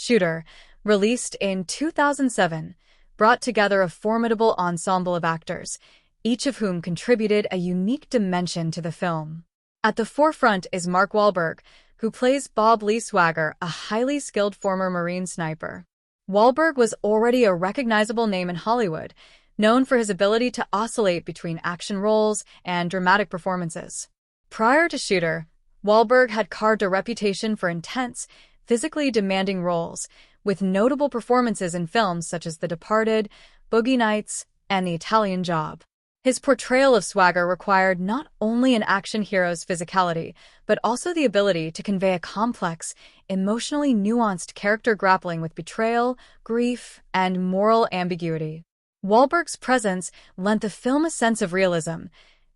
Shooter, released in 2007, brought together a formidable ensemble of actors, each of whom contributed a unique dimension to the film. At the forefront is Mark Wahlberg, who plays Bob Lee Swagger, a highly skilled former Marine sniper. Wahlberg was already a recognizable name in Hollywood, known for his ability to oscillate between action roles and dramatic performances. Prior to Shooter, Wahlberg had carved a reputation for intense, physically demanding roles, with notable performances in films such as The Departed, Boogie Nights, and The Italian Job. His portrayal of Swagger required not only an action hero's physicality, but also the ability to convey a complex, emotionally nuanced character grappling with betrayal, grief, and moral ambiguity. Wahlberg's presence lent the film a sense of realism.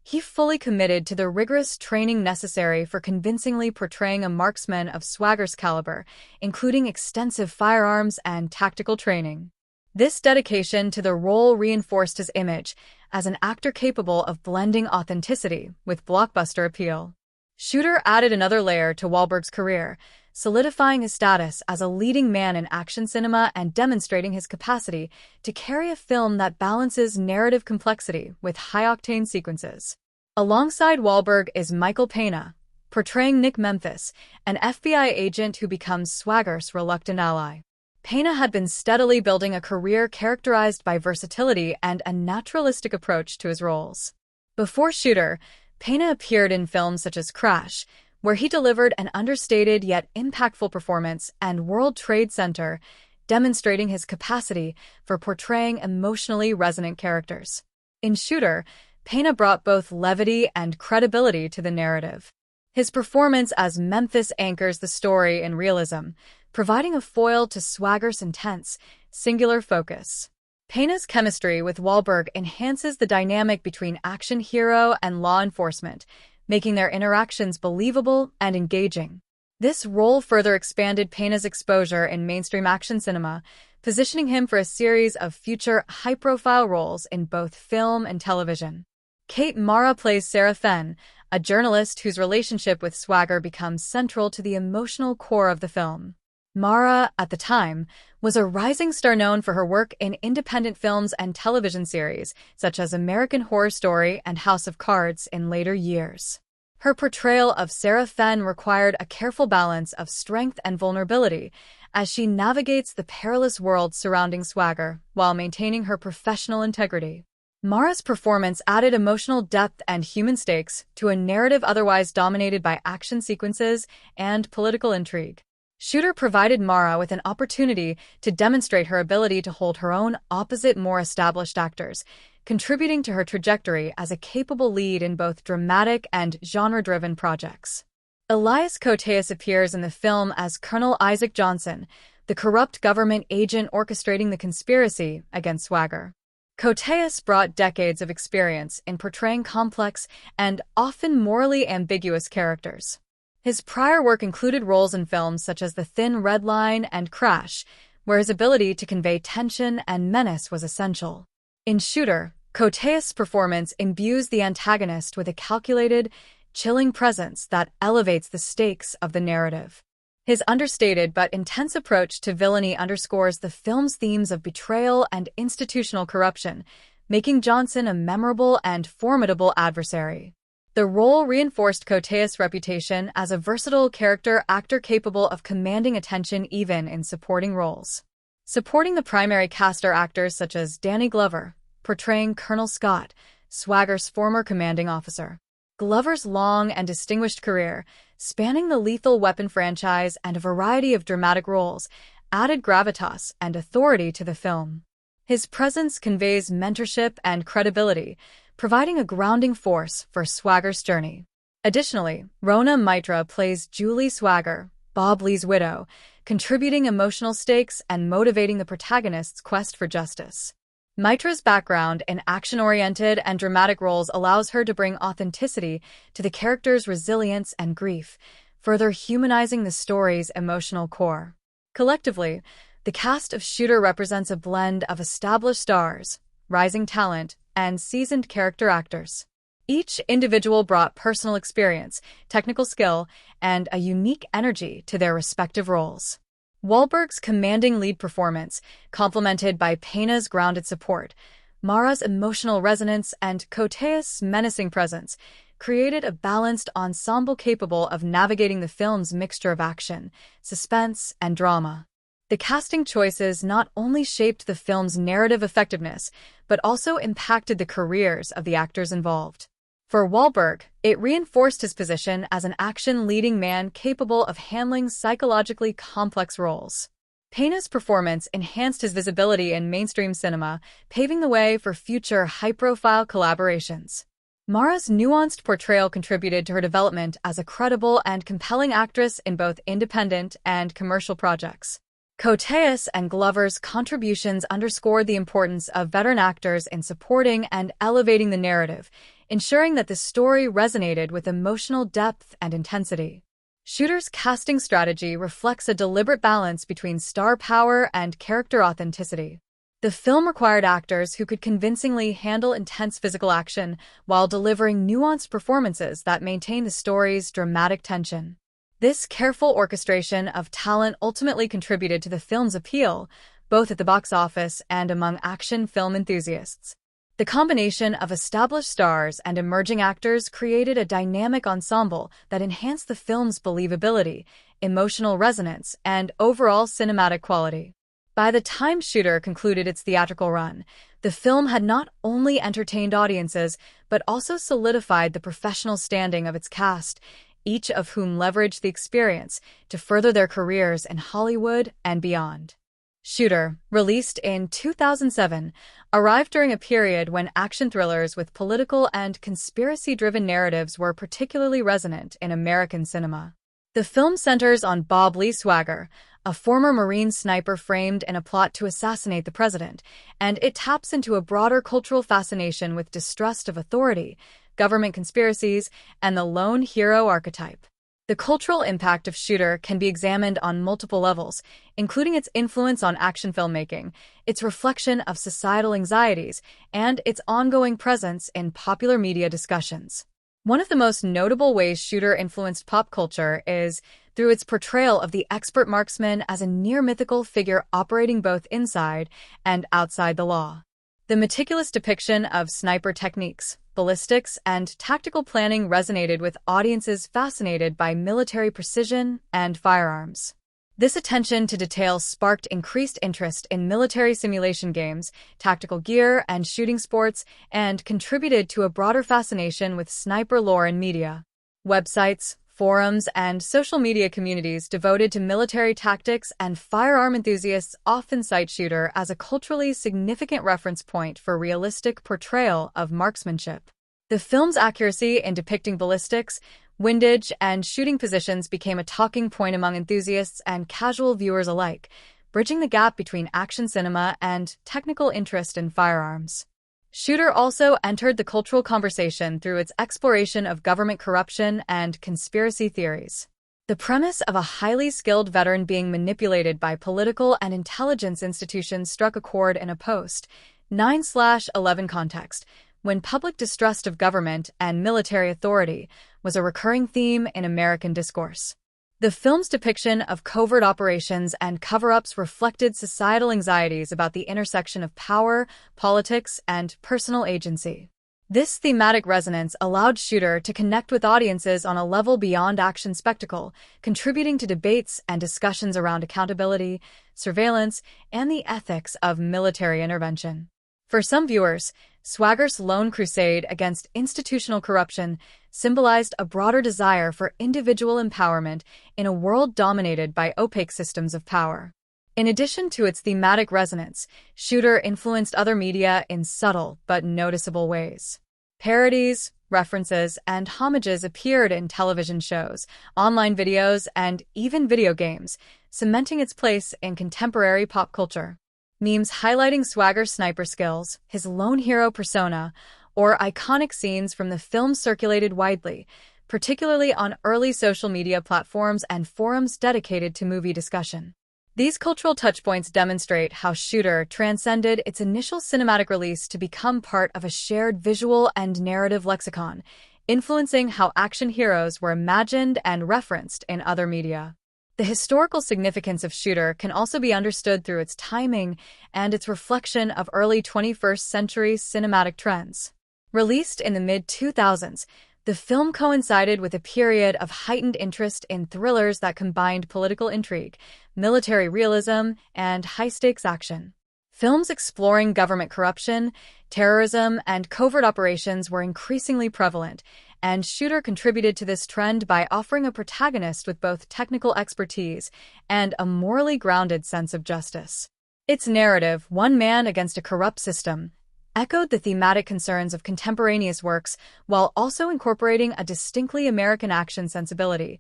He fully committed to the rigorous training necessary for convincingly portraying a marksman of Swagger's caliber, including extensive firearms and tactical training. This dedication to the role reinforced his image as an actor capable of blending authenticity with blockbuster appeal. Shooter added another layer to Wahlberg's career, solidifying his status as a leading man in action cinema and demonstrating his capacity to carry a film that balances narrative complexity with high-octane sequences. Alongside Wahlberg is Michael Peña, portraying Nick Memphis, an FBI agent who becomes Swagger's reluctant ally. Peña had been steadily building a career characterized by versatility and a naturalistic approach to his roles. Before Shooter, Peña appeared in films such as Crash, where he delivered an understated yet impactful performance, and World Trade Center, demonstrating his capacity for portraying emotionally resonant characters. In Shooter, Peña brought both levity and credibility to the narrative. His performance as Memphis anchors the story in realism, providing a foil to Swagger's intense, singular focus. Peña's chemistry with Wahlberg enhances the dynamic between action hero and law enforcement, making their interactions believable and engaging. This role further expanded Peña's exposure in mainstream action cinema, positioning him for a series of future high-profile roles in both film and television. Kate Mara plays Sarah Fenn, a journalist whose relationship with Swagger becomes central to the emotional core of the film. Mara, at the time, was a rising star known for her work in independent films and television series, such as American Horror Story and House of Cards in later years. Her portrayal of Sarah Fenn required a careful balance of strength and vulnerability as she navigates the perilous world surrounding Swagger while maintaining her professional integrity. Mara's performance added emotional depth and human stakes to a narrative otherwise dominated by action sequences and political intrigue. Shooter provided Mara with an opportunity to demonstrate her ability to hold her own opposite more established actors, contributing to her trajectory as a capable lead in both dramatic and genre-driven projects. Elias Koteas appears in the film as Colonel Isaac Johnson, the corrupt government agent orchestrating the conspiracy against Swagger. Koteas brought decades of experience in portraying complex and often morally ambiguous characters. His prior work included roles in films such as The Thin Red Line and Crash, where his ability to convey tension and menace was essential. In Shooter, Koteas' performance imbues the antagonist with a calculated, chilling presence that elevates the stakes of the narrative. His understated but intense approach to villainy underscores the film's themes of betrayal and institutional corruption, making Johnson a memorable and formidable adversary. The role reinforced Koteas' reputation as a versatile character actor capable of commanding attention even in supporting roles. Supporting the primary cast are actors such as Danny Glover, portraying Colonel Scott, Swagger's former commanding officer. Glover's long and distinguished career, spanning the Lethal Weapon franchise and a variety of dramatic roles, added gravitas and authority to the film. His presence conveys mentorship and credibility, providing a grounding force for Swagger's journey. Additionally, Rona Mitra plays Julie Swagger, Bob Lee's widow, contributing emotional stakes and motivating the protagonist's quest for justice. Mitra's background in action-oriented and dramatic roles allows her to bring authenticity to the character's resilience and grief, further humanizing the story's emotional core. Collectively, the cast of Shooter represents a blend of established stars, rising talent, and seasoned character actors. Each individual brought personal experience, technical skill, and a unique energy to their respective roles. Wahlberg's commanding lead performance, complemented by Peña's grounded support, Mara's emotional resonance, and Cote's menacing presence, created a balanced ensemble capable of navigating the film's mixture of action, suspense, and drama. The casting choices not only shaped the film's narrative effectiveness, but also impacted the careers of the actors involved. For Wahlberg, it reinforced his position as an action leading man capable of handling psychologically complex roles. Peña's performance enhanced his visibility in mainstream cinema, paving the way for future high-profile collaborations. Mara's nuanced portrayal contributed to her development as a credible and compelling actress in both independent and commercial projects. Cote's and Glover's contributions underscored the importance of veteran actors in supporting and elevating the narrative, ensuring that the story resonated with emotional depth and intensity. Shooter's casting strategy reflects a deliberate balance between star power and character authenticity. The film required actors who could convincingly handle intense physical action while delivering nuanced performances that maintain the story's dramatic tension. This careful orchestration of talent ultimately contributed to the film's appeal, both at the box office and among action film enthusiasts. The combination of established stars and emerging actors created a dynamic ensemble that enhanced the film's believability, emotional resonance, and overall cinematic quality. By the time Shooter concluded its theatrical run, the film had not only entertained audiences, but also solidified the professional standing of its cast, each of whom leveraged the experience to further their careers in Hollywood and beyond. Shooter, released in 2007, arrived during a period when action thrillers with political and conspiracy-driven narratives were particularly resonant in American cinema. The film centers on Bob Lee Swagger, a former Marine sniper framed in a plot to assassinate the president, and it taps into a broader cultural fascination with distrust of authority, government conspiracies, and the lone hero archetype. The cultural impact of Shooter can be examined on multiple levels, including its influence on action filmmaking, its reflection of societal anxieties, and its ongoing presence in popular media discussions. One of the most notable ways Shooter influenced pop culture is through its portrayal of the expert marksman as a near-mythical figure operating both inside and outside the law. The meticulous depiction of sniper techniques, ballistics, and tactical planning resonated with audiences fascinated by military precision and firearms. This attention to detail sparked increased interest in military simulation games, tactical gear, and shooting sports, and contributed to a broader fascination with sniper lore in media. Websites, forums, and social media communities devoted to military tactics and firearm enthusiasts often cite Shooter as a culturally significant reference point for realistic portrayal of marksmanship. The film's accuracy in depicting ballistics, windage, and shooting positions became a talking point among enthusiasts and casual viewers alike, bridging the gap between action cinema and technical interest in firearms. Shooter also entered the cultural conversation through its exploration of government corruption and conspiracy theories. The premise of a highly skilled veteran being manipulated by political and intelligence institutions struck a chord in a post-9/11 context, when public distrust of government and military authority was a recurring theme in American discourse. The film's depiction of covert operations and cover-ups reflected societal anxieties about the intersection of power, politics, and personal agency. This thematic resonance allowed Shooter to connect with audiences on a level beyond action spectacle, contributing to debates and discussions around accountability, surveillance, and the ethics of military intervention. For some viewers, Swagger's lone crusade against institutional corruption symbolized a broader desire for individual empowerment in a world dominated by opaque systems of power. In addition to its thematic resonance, Shooter influenced other media in subtle but noticeable ways. Parodies, references, and homages appeared in television shows, online videos, and even video games, cementing its place in contemporary pop culture. Memes highlighting Swagger's sniper skills, his lone hero persona, or iconic scenes from the film circulated widely, particularly on early social media platforms and forums dedicated to movie discussion. These cultural touchpoints demonstrate how Shooter transcended its initial cinematic release to become part of a shared visual and narrative lexicon, influencing how action heroes were imagined and referenced in other media. The historical significance of Shooter can also be understood through its timing and its reflection of early 21st century cinematic trends. Released in the mid-2000s, the film coincided with a period of heightened interest in thrillers that combined political intrigue, military realism, and high-stakes action. Films exploring government corruption, terrorism, and covert operations were increasingly prevalent, and Shooter contributed to this trend by offering a protagonist with both technical expertise and a morally grounded sense of justice. Its narrative, One Man Against a Corrupt System, echoed the thematic concerns of contemporaneous works while also incorporating a distinctly American action sensibility,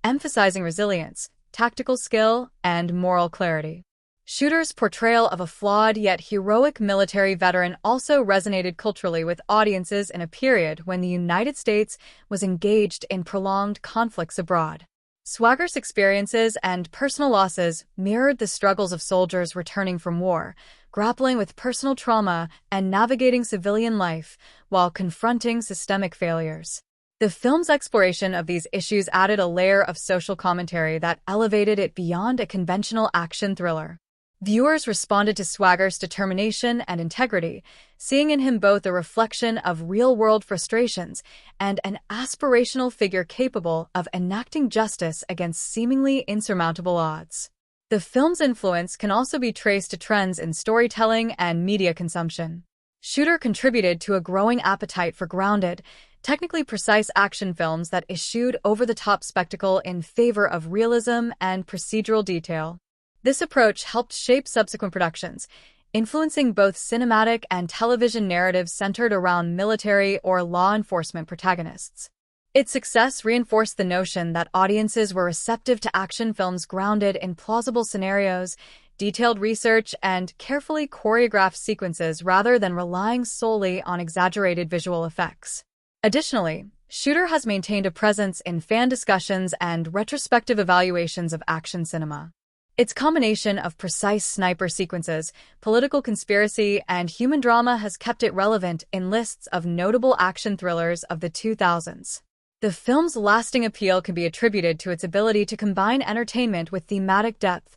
emphasizing resilience, tactical skill, and moral clarity. Shooter's portrayal of a flawed yet heroic military veteran also resonated culturally with audiences in a period when the United States was engaged in prolonged conflicts abroad. Swagger's experiences and personal losses mirrored the struggles of soldiers returning from war, grappling with personal trauma and navigating civilian life while confronting systemic failures. The film's exploration of these issues added a layer of social commentary that elevated it beyond a conventional action thriller. Viewers responded to Swagger's determination and integrity, seeing in him both a reflection of real-world frustrations and an aspirational figure capable of enacting justice against seemingly insurmountable odds. The film's influence can also be traced to trends in storytelling and media consumption. Shooter contributed to a growing appetite for grounded, technically precise action films that eschewed over-the-top spectacle in favor of realism and procedural detail. This approach helped shape subsequent productions, influencing both cinematic and television narratives centered around military or law enforcement protagonists. Its success reinforced the notion that audiences were receptive to action films grounded in plausible scenarios, detailed research, and carefully choreographed sequences rather than relying solely on exaggerated visual effects. Additionally, Shooter has maintained a presence in fan discussions and retrospective evaluations of action cinema. Its combination of precise sniper sequences, political conspiracy, and human drama has kept it relevant in lists of notable action thrillers of the 2000s. The film's lasting appeal can be attributed to its ability to combine entertainment with thematic depth,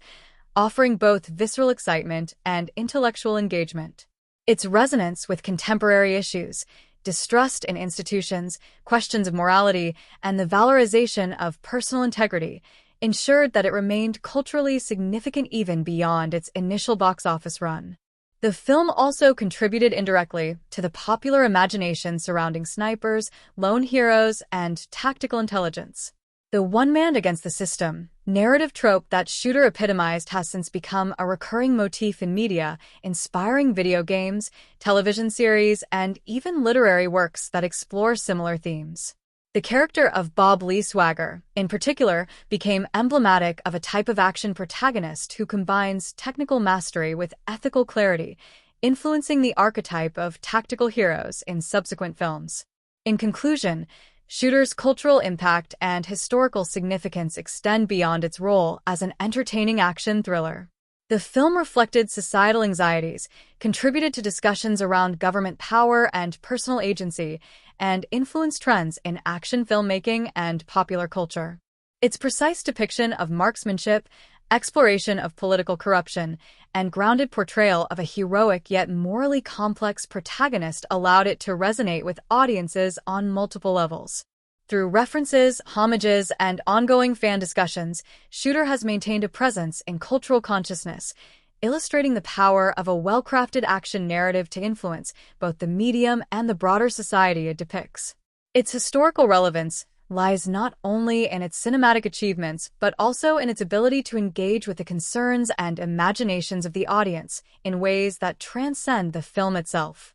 offering both visceral excitement and intellectual engagement. Its resonance with contemporary issues, distrust in institutions, questions of morality, and the valorization of personal integrity ensured that it remained culturally significant even beyond its initial box office run. The film also contributed indirectly to the popular imagination surrounding snipers, lone heroes, and tactical intelligence. The one man against the system narrative trope that Shooter epitomized has since become a recurring motif in media, inspiring video games, television series, and even literary works that explore similar themes. The character of Bob Lee Swagger, in particular, became emblematic of a type of action protagonist who combines technical mastery with ethical clarity, influencing the archetype of tactical heroes in subsequent films. In conclusion, Shooter's cultural impact and historical significance extend beyond its role as an entertaining action thriller. The film reflected societal anxieties, contributed to discussions around government power and personal agency, and influenced trends in action filmmaking and popular culture. Its precise depiction of marksmanship, exploration of political corruption, and grounded portrayal of a heroic yet morally complex protagonist allowed it to resonate with audiences on multiple levels. Through references, homages, and ongoing fan discussions, Shooter has maintained a presence in cultural consciousness, illustrating the power of a well-crafted action narrative to influence both the medium and the broader society it depicts. Its historical relevance lies not only in its cinematic achievements, but also in its ability to engage with the concerns and imaginations of the audience in ways that transcend the film itself.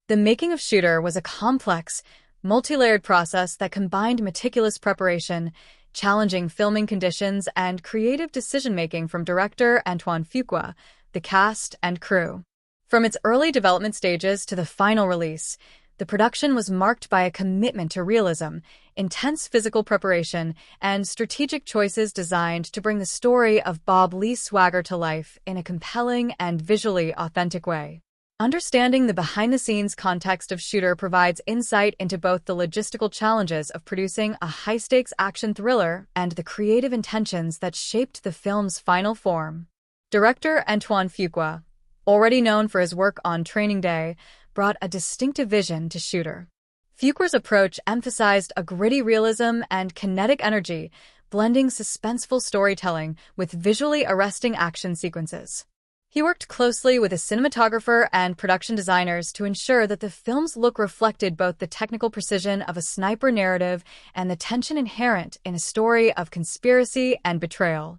The making of Shooter was a complex, multi-layered process that combined meticulous preparation, challenging filming conditions, and creative decision-making from director Antoine Fuqua, the cast, and crew. From its early development stages to the final release, the production was marked by a commitment to realism, intense physical preparation, and strategic choices designed to bring the story of Bob Lee Swagger to life in a compelling and visually authentic way. Understanding the behind-the-scenes context of Shooter provides insight into both the logistical challenges of producing a high-stakes action thriller and the creative intentions that shaped the film's final form. Director Antoine Fuqua, already known for his work on Training Day, brought a distinctive vision to Shooter. Fuqua's approach emphasized a gritty realism and kinetic energy, blending suspenseful storytelling with visually arresting action sequences. He worked closely with a cinematographer and production designers to ensure that the film's look reflected both the technical precision of a sniper narrative and the tension inherent in a story of conspiracy and betrayal.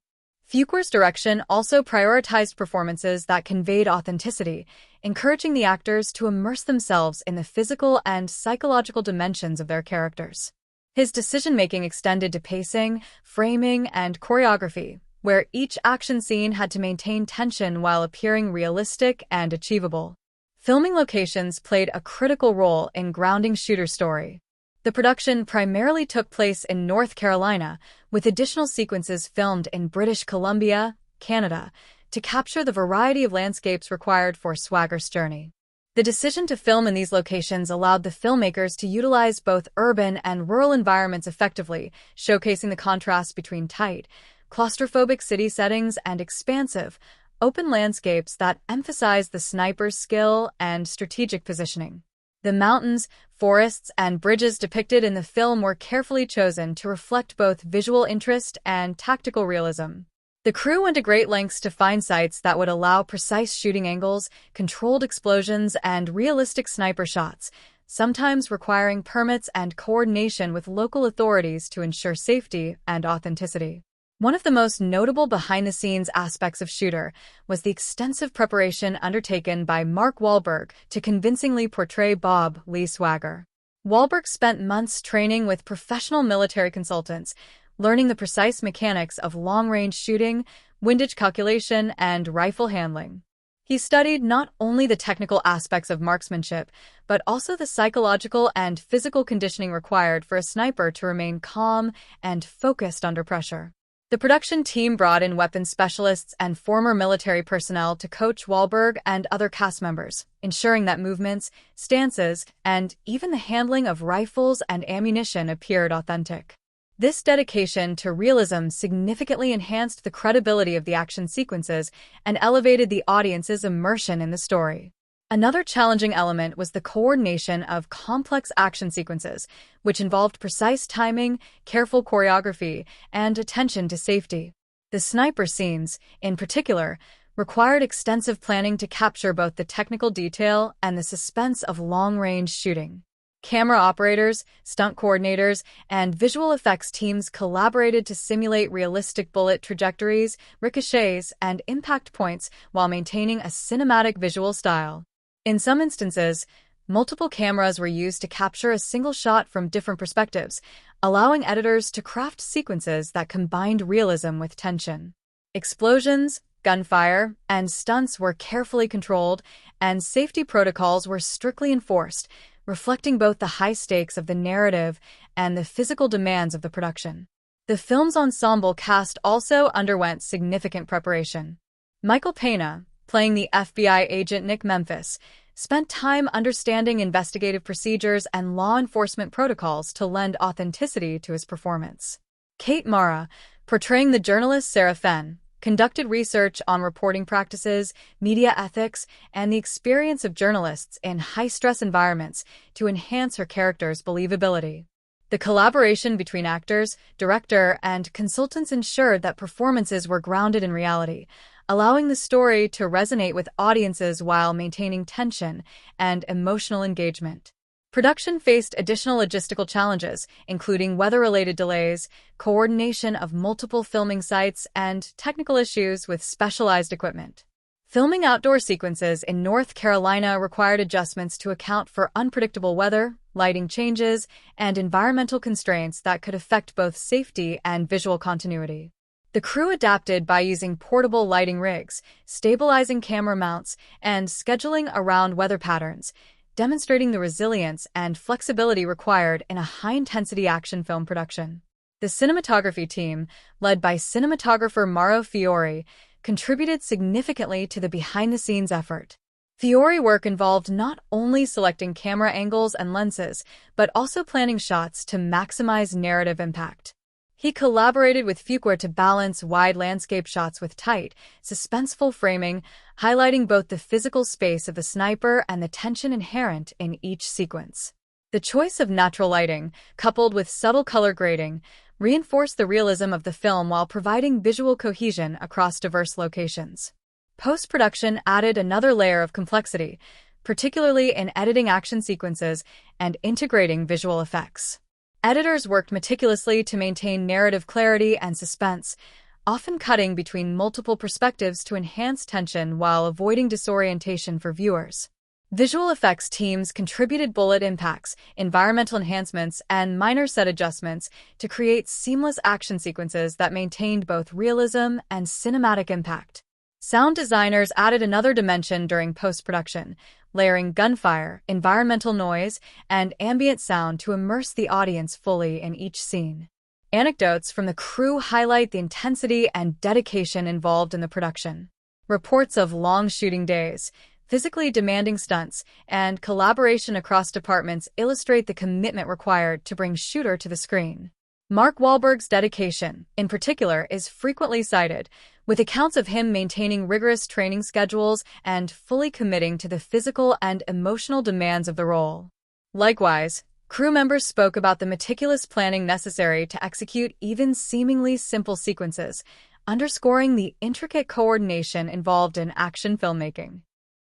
Fuqua's direction also prioritized performances that conveyed authenticity, encouraging the actors to immerse themselves in the physical and psychological dimensions of their characters. His decision-making extended to pacing, framing, and choreography, where each action scene had to maintain tension while appearing realistic and achievable. Filming locations played a critical role in grounding Shooter's story. The production primarily took place in North Carolina, with additional sequences filmed in British Columbia, Canada, to capture the variety of landscapes required for Swagger's journey. The decision to film in these locations allowed the filmmakers to utilize both urban and rural environments effectively, showcasing the contrast between tight, claustrophobic city settings and expansive, open landscapes that emphasize the sniper's skill and strategic positioning. The mountains, forests, and bridges depicted in the film were carefully chosen to reflect both visual interest and tactical realism. The crew went to great lengths to find sites that would allow precise shooting angles, controlled explosions, and realistic sniper shots, sometimes requiring permits and coordination with local authorities to ensure safety and authenticity. One of the most notable behind-the-scenes aspects of Shooter was the extensive preparation undertaken by Mark Wahlberg to convincingly portray Bob Lee Swagger. Wahlberg spent months training with professional military consultants, learning the precise mechanics of long-range shooting, windage calculation, and rifle handling. He studied not only the technical aspects of marksmanship, but also the psychological and physical conditioning required for a sniper to remain calm and focused under pressure. The production team brought in weapons specialists and former military personnel to coach Wahlberg and other cast members, ensuring that movements, stances, and even the handling of rifles and ammunition appeared authentic. This dedication to realism significantly enhanced the credibility of the action sequences and elevated the audience's immersion in the story. Another challenging element was the coordination of complex action sequences, which involved precise timing, careful choreography, and attention to safety. The sniper scenes, in particular, required extensive planning to capture both the technical detail and the suspense of long-range shooting. Camera operators, stunt coordinators, and visual effects teams collaborated to simulate realistic bullet trajectories, ricochets, and impact points while maintaining a cinematic visual style. In some instances, multiple cameras were used to capture a single shot from different perspectives, allowing editors to craft sequences that combined realism with tension. Explosions, gunfire, and stunts were carefully controlled, and safety protocols were strictly enforced, reflecting both the high stakes of the narrative and the physical demands of the production. The film's ensemble cast also underwent significant preparation. Michael Peña, playing the FBI agent Nick Memphis, spent time understanding investigative procedures and law enforcement protocols to lend authenticity to his performance. Kate Mara, portraying the journalist Sarah Fenn, conducted research on reporting practices, media ethics, and the experience of journalists in high-stress environments to enhance her character's believability. The collaboration between actors, director, and consultants ensured that performances were grounded in reality, allowing the story to resonate with audiences while maintaining tension and emotional engagement. Production faced additional logistical challenges, including weather-related delays, coordination of multiple filming sites, and technical issues with specialized equipment. Filming outdoor sequences in North Carolina required adjustments to account for unpredictable weather, lighting changes, and environmental constraints that could affect both safety and visual continuity. The crew adapted by using portable lighting rigs, stabilizing camera mounts, and scheduling around weather patterns, demonstrating the resilience and flexibility required in a high-intensity action film production. The cinematography team, led by cinematographer Mauro Fiore, contributed significantly to the behind-the-scenes effort. Fiori's work involved not only selecting camera angles and lenses, but also planning shots to maximize narrative impact. He collaborated with Fuqua to balance wide landscape shots with tight, suspenseful framing, highlighting both the physical space of the sniper and the tension inherent in each sequence. The choice of natural lighting, coupled with subtle color grading, reinforced the realism of the film while providing visual cohesion across diverse locations. Post-production added another layer of complexity, particularly in editing action sequences and integrating visual effects. Editors worked meticulously to maintain narrative clarity and suspense, often cutting between multiple perspectives to enhance tension while avoiding disorientation for viewers. Visual effects teams contributed bullet impacts, environmental enhancements, and minor set adjustments to create seamless action sequences that maintained both realism and cinematic impact. Sound designers added another dimension during post-production, layering gunfire, environmental noise, and ambient sound to immerse the audience fully in each scene. Anecdotes from the crew highlight the intensity and dedication involved in the production. Reports of long shooting days, physically demanding stunts, and collaboration across departments illustrate the commitment required to bring shooter to the screen. Mark Wahlberg's dedication, in particular, is frequently cited, with accounts of him maintaining rigorous training schedules and fully committing to the physical and emotional demands of the role. Likewise, crew members spoke about the meticulous planning necessary to execute even seemingly simple sequences, underscoring the intricate coordination involved in action filmmaking.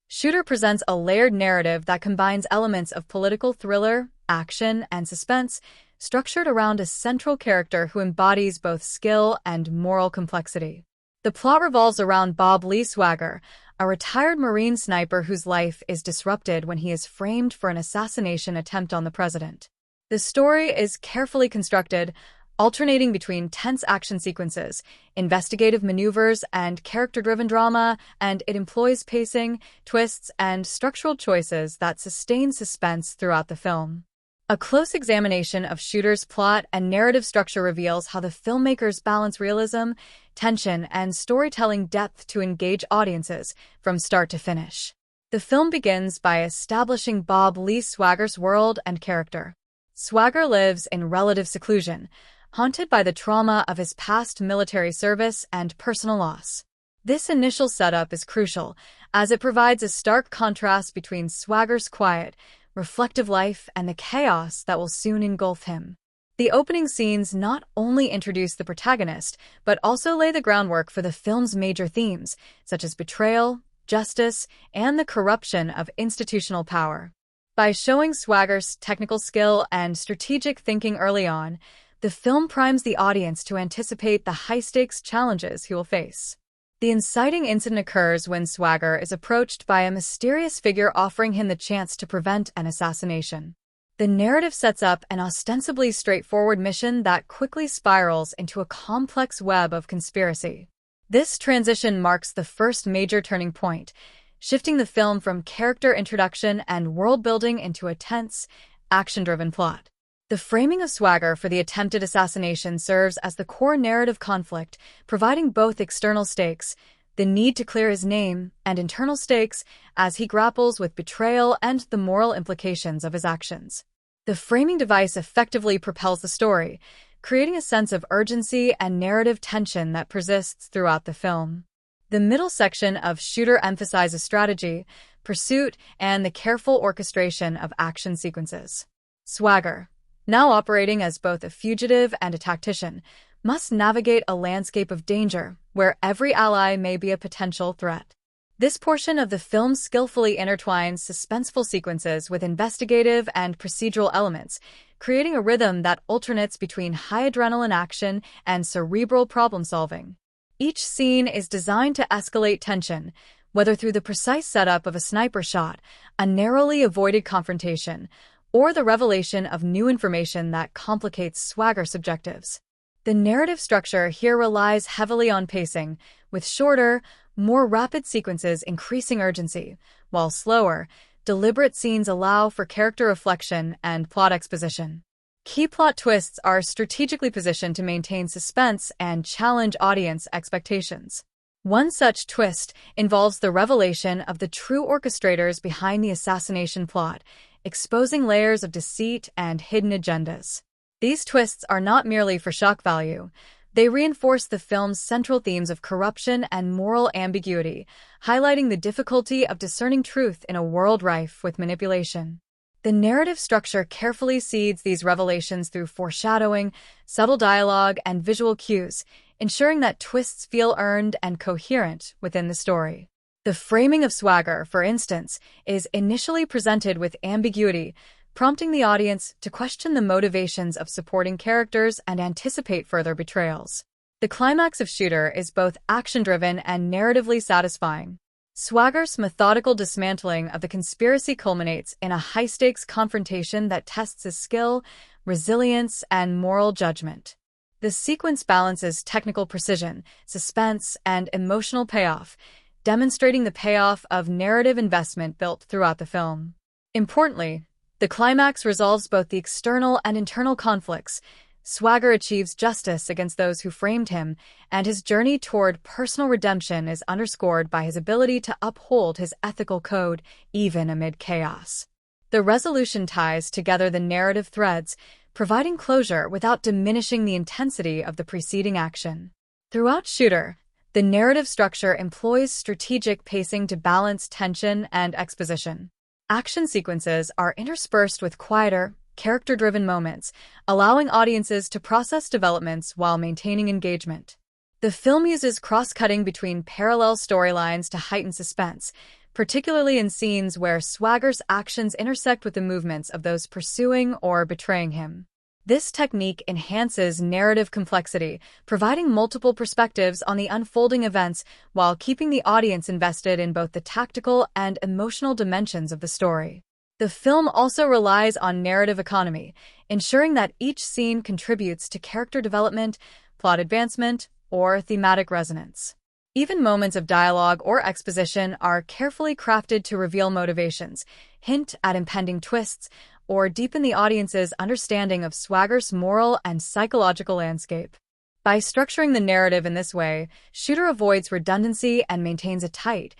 Shooter presents a layered narrative that combines elements of political thriller, action, and suspense, structured around a central character who embodies both skill and moral complexity. The plot revolves around Bob Lee Swagger, a retired Marine sniper whose life is disrupted when he is framed for an assassination attempt on the president. The story is carefully constructed, alternating between tense action sequences, investigative maneuvers, and character-driven drama, and it employs pacing, twists, and structural choices that sustain suspense throughout the film. A close examination of Shooter's plot and narrative structure reveals how the filmmakers balance realism, tension, and storytelling depth to engage audiences from start to finish. The film begins by establishing Bob Lee Swagger's world and character. Swagger lives in relative seclusion, haunted by the trauma of his past military service and personal loss. This initial setup is crucial, as it provides a stark contrast between Swagger's quiet, reflective life and the chaos that will soon engulf him. The opening scenes not only introduce the protagonist, but also lay the groundwork for the film's major themes, such as betrayal, justice, and the corruption of institutional power. By showing Swagger's technical skill and strategic thinking early on, the film primes the audience to anticipate the high-stakes challenges he will face. The inciting incident occurs when Swagger is approached by a mysterious figure offering him the chance to prevent an assassination. The narrative sets up an ostensibly straightforward mission that quickly spirals into a complex web of conspiracy. This transition marks the first major turning point, shifting the film from character introduction and world-building into a tense, action-driven plot. The framing of Swagger for the attempted assassination serves as the core narrative conflict, providing both external stakes, the need to clear his name, and internal stakes as he grapples with betrayal and the moral implications of his actions. The framing device effectively propels the story, creating a sense of urgency and narrative tension that persists throughout the film. The middle section of Shooter emphasizes strategy, pursuit, and the careful orchestration of action sequences. Swagger, now operating as both a fugitive and a tactician, must navigate a landscape of danger where every ally may be a potential threat. This portion of the film skillfully intertwines suspenseful sequences with investigative and procedural elements, creating a rhythm that alternates between high adrenaline action and cerebral problem-solving. Each scene is designed to escalate tension, whether through the precise setup of a sniper shot, a narrowly avoided confrontation, or the revelation of new information that complicates Swagger's objectives. The narrative structure here relies heavily on pacing, with shorter, more rapid sequences increasing urgency, while slower, deliberate scenes allow for character reflection and plot exposition. Key plot twists are strategically positioned to maintain suspense and challenge audience expectations. One such twist involves the revelation of the true orchestrators behind the assassination plot, exposing layers of deceit and hidden agendas. These twists are not merely for shock value. They reinforce the film's central themes of corruption and moral ambiguity, highlighting the difficulty of discerning truth in a world rife with manipulation. The narrative structure carefully seeds these revelations through foreshadowing, subtle dialogue, and visual cues, ensuring that twists feel earned and coherent within the story. The framing of swagger, for instance, is initially presented with ambiguity, prompting the audience to question the motivations of supporting characters and anticipate further betrayals. The climax of Shooter is both action-driven and narratively satisfying. Swagger's methodical dismantling of the conspiracy culminates in a high-stakes confrontation that tests his skill, resilience, and moral judgment. The sequence balances technical precision, suspense, and emotional payoff, demonstrating the payoff of narrative investment built throughout the film. Importantly, the climax resolves both the external and internal conflicts. Swagger achieves justice against those who framed him, and his journey toward personal redemption is underscored by his ability to uphold his ethical code even amid chaos. The resolution ties together the narrative threads, providing closure without diminishing the intensity of the preceding action. Throughout Shooter, the narrative structure employs strategic pacing to balance tension and exposition. Action sequences are interspersed with quieter, character-driven moments, allowing audiences to process developments while maintaining engagement. The film uses cross-cutting between parallel storylines to heighten suspense, particularly in scenes where Swagger's actions intersect with the movements of those pursuing or betraying him. This technique enhances narrative complexity, providing multiple perspectives on the unfolding events while keeping the audience invested in both the tactical and emotional dimensions of the story. The film also relies on narrative economy, ensuring that each scene contributes to character development, plot advancement, or thematic resonance. Even moments of dialogue or exposition are carefully crafted to reveal motivations, hint at impending twists, or deepen the audience's understanding of Swagger's moral and psychological landscape. By structuring the narrative in this way, Shooter avoids redundancy and maintains a tight,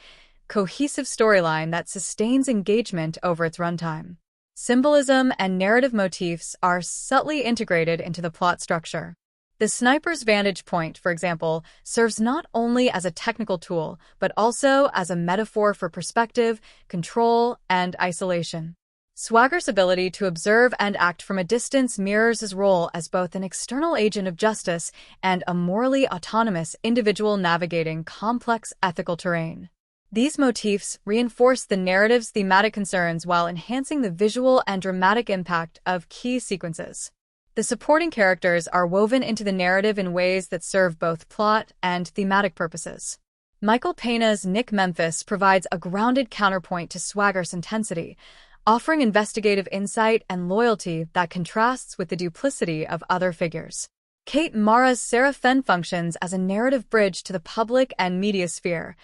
cohesive storyline that sustains engagement over its runtime. Symbolism and narrative motifs are subtly integrated into the plot structure. The sniper's vantage point, for example, serves not only as a technical tool, but also as a metaphor for perspective, control, and isolation. Swagger's ability to observe and act from a distance mirrors his role as both an external agent of justice and a morally autonomous individual navigating complex ethical terrain. These motifs reinforce the narrative's thematic concerns while enhancing the visual and dramatic impact of key sequences. The supporting characters are woven into the narrative in ways that serve both plot and thematic purposes. Michael Peña's Nick Memphis provides a grounded counterpoint to Swagger's intensity, offering investigative insight and loyalty that contrasts with the duplicity of other figures. Kate Mara's Sarah Fenn functions as a narrative bridge to the public and media sphere,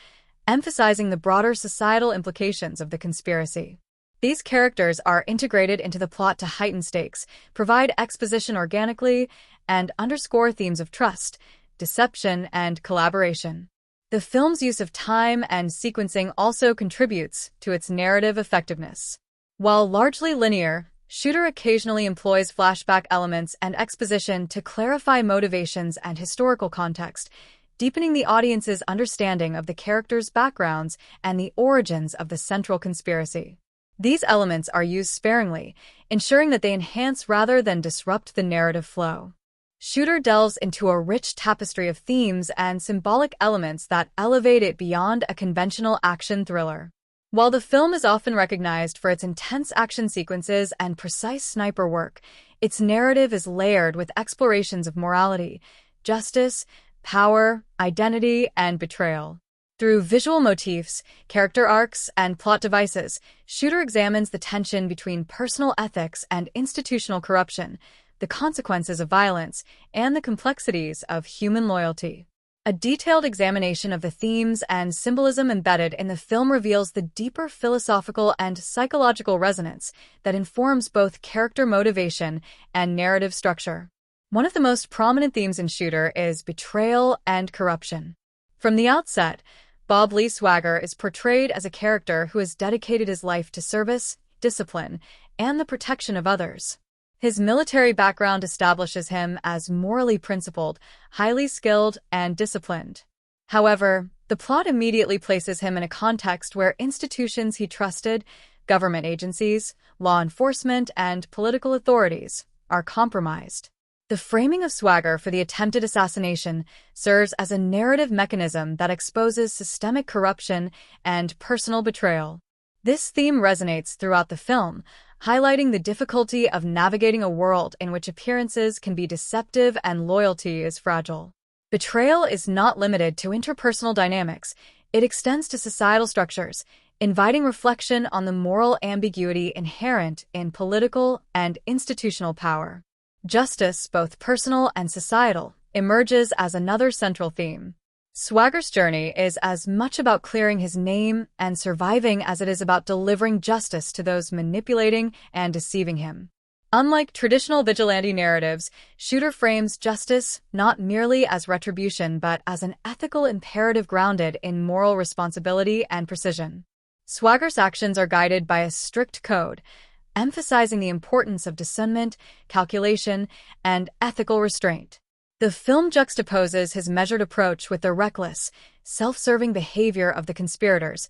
emphasizing the broader societal implications of the conspiracy. These characters are integrated into the plot to heighten stakes, provide exposition organically, and underscore themes of trust, deception, and collaboration. The film's use of time and sequencing also contributes to its narrative effectiveness. While largely linear, Shooter occasionally employs flashback elements and exposition to clarify motivations and historical context, deepening the audience's understanding of the characters' backgrounds and the origins of the central conspiracy. These elements are used sparingly, ensuring that they enhance rather than disrupt the narrative flow. Shooter delves into a rich tapestry of themes and symbolic elements that elevate it beyond a conventional action thriller. While the film is often recognized for its intense action sequences and precise sniper work, its narrative is layered with explorations of morality, justice, power, identity, and betrayal. Through visual motifs, character arcs, and plot devices, Shooter examines the tension between personal ethics and institutional corruption, the consequences of violence, and the complexities of human loyalty. A detailed examination of the themes and symbolism embedded in the film reveals the deeper philosophical and psychological resonance that informs both character motivation and narrative structure. One of the most prominent themes in Shooter is betrayal and corruption. From the outset, Bob Lee Swagger is portrayed as a character who has dedicated his life to service, discipline, and the protection of others. His military background establishes him as morally principled, highly skilled, and disciplined. However, the plot immediately places him in a context where institutions he trusted, government agencies, law enforcement, and political authorities, are compromised. The framing of Swagger for the attempted assassination serves as a narrative mechanism that exposes systemic corruption and personal betrayal. This theme resonates throughout the film, highlighting the difficulty of navigating a world in which appearances can be deceptive and loyalty is fragile. Betrayal is not limited to interpersonal dynamics. It extends to societal structures, inviting reflection on the moral ambiguity inherent in political and institutional power. Justice, both personal and societal, emerges as another central theme. Swagger's journey is as much about clearing his name and surviving as it is about delivering justice to those manipulating and deceiving him. Unlike traditional vigilante narratives, Shooter frames justice not merely as retribution but as an ethical imperative grounded in moral responsibility and precision. Swagger's actions are guided by a strict code, emphasizing the importance of discernment, calculation, and ethical restraint. The film juxtaposes his measured approach with the reckless, self-serving behavior of the conspirators,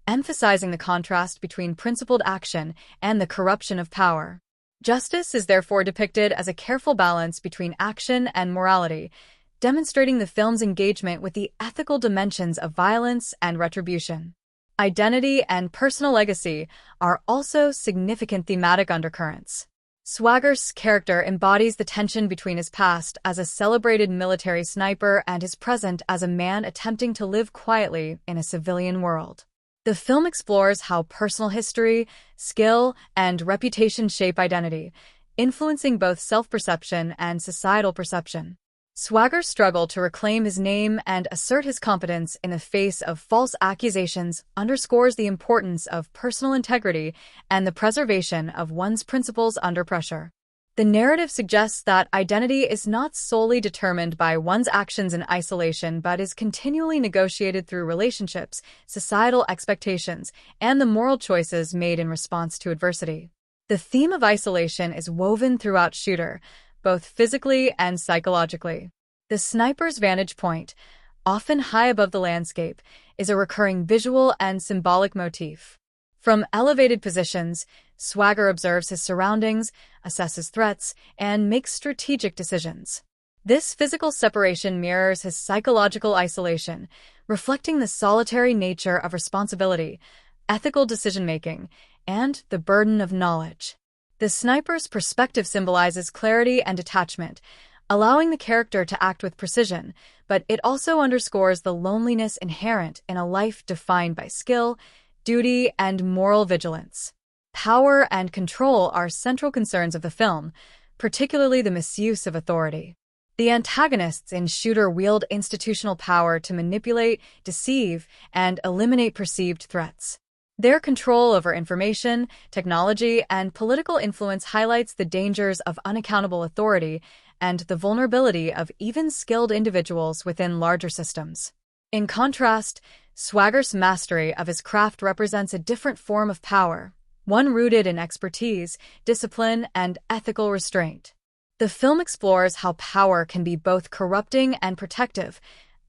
emphasizing the contrast between principled action and the corruption of power. Justice is therefore depicted as a careful balance between action and morality, demonstrating the film's engagement with the ethical dimensions of violence and retribution. Identity and personal legacy are also significant thematic undercurrents. Swagger's character embodies the tension between his past as a celebrated military sniper and his present as a man attempting to live quietly in a civilian world. The film explores how personal history, skill, and reputation shape identity, influencing both self-perception and societal perception. Swagger's struggle to reclaim his name and assert his competence in the face of false accusations underscores the importance of personal integrity and the preservation of one's principles under pressure. The narrative suggests that identity is not solely determined by one's actions in isolation but is continually negotiated through relationships, societal expectations, and the moral choices made in response to adversity. The theme of isolation is woven throughout Shooter, both physically and psychologically. The sniper's vantage point, often high above the landscape, is a recurring visual and symbolic motif. From elevated positions, Swagger observes his surroundings, assesses threats, and makes strategic decisions. This physical separation mirrors his psychological isolation, reflecting the solitary nature of responsibility, ethical decision-making, and the burden of knowledge. The sniper's perspective symbolizes clarity and detachment, allowing the character to act with precision, but it also underscores the loneliness inherent in a life defined by skill, duty, and moral vigilance. Power and control are central concerns of the film, particularly the misuse of authority. The antagonists in Shooter wield institutional power to manipulate, deceive, and eliminate perceived threats. Their control over information, technology, and political influence highlights the dangers of unaccountable authority and the vulnerability of even skilled individuals within larger systems. In contrast, Swagger's mastery of his craft represents a different form of power, one rooted in expertise, discipline, and ethical restraint. The film explores how power can be both corrupting and protective,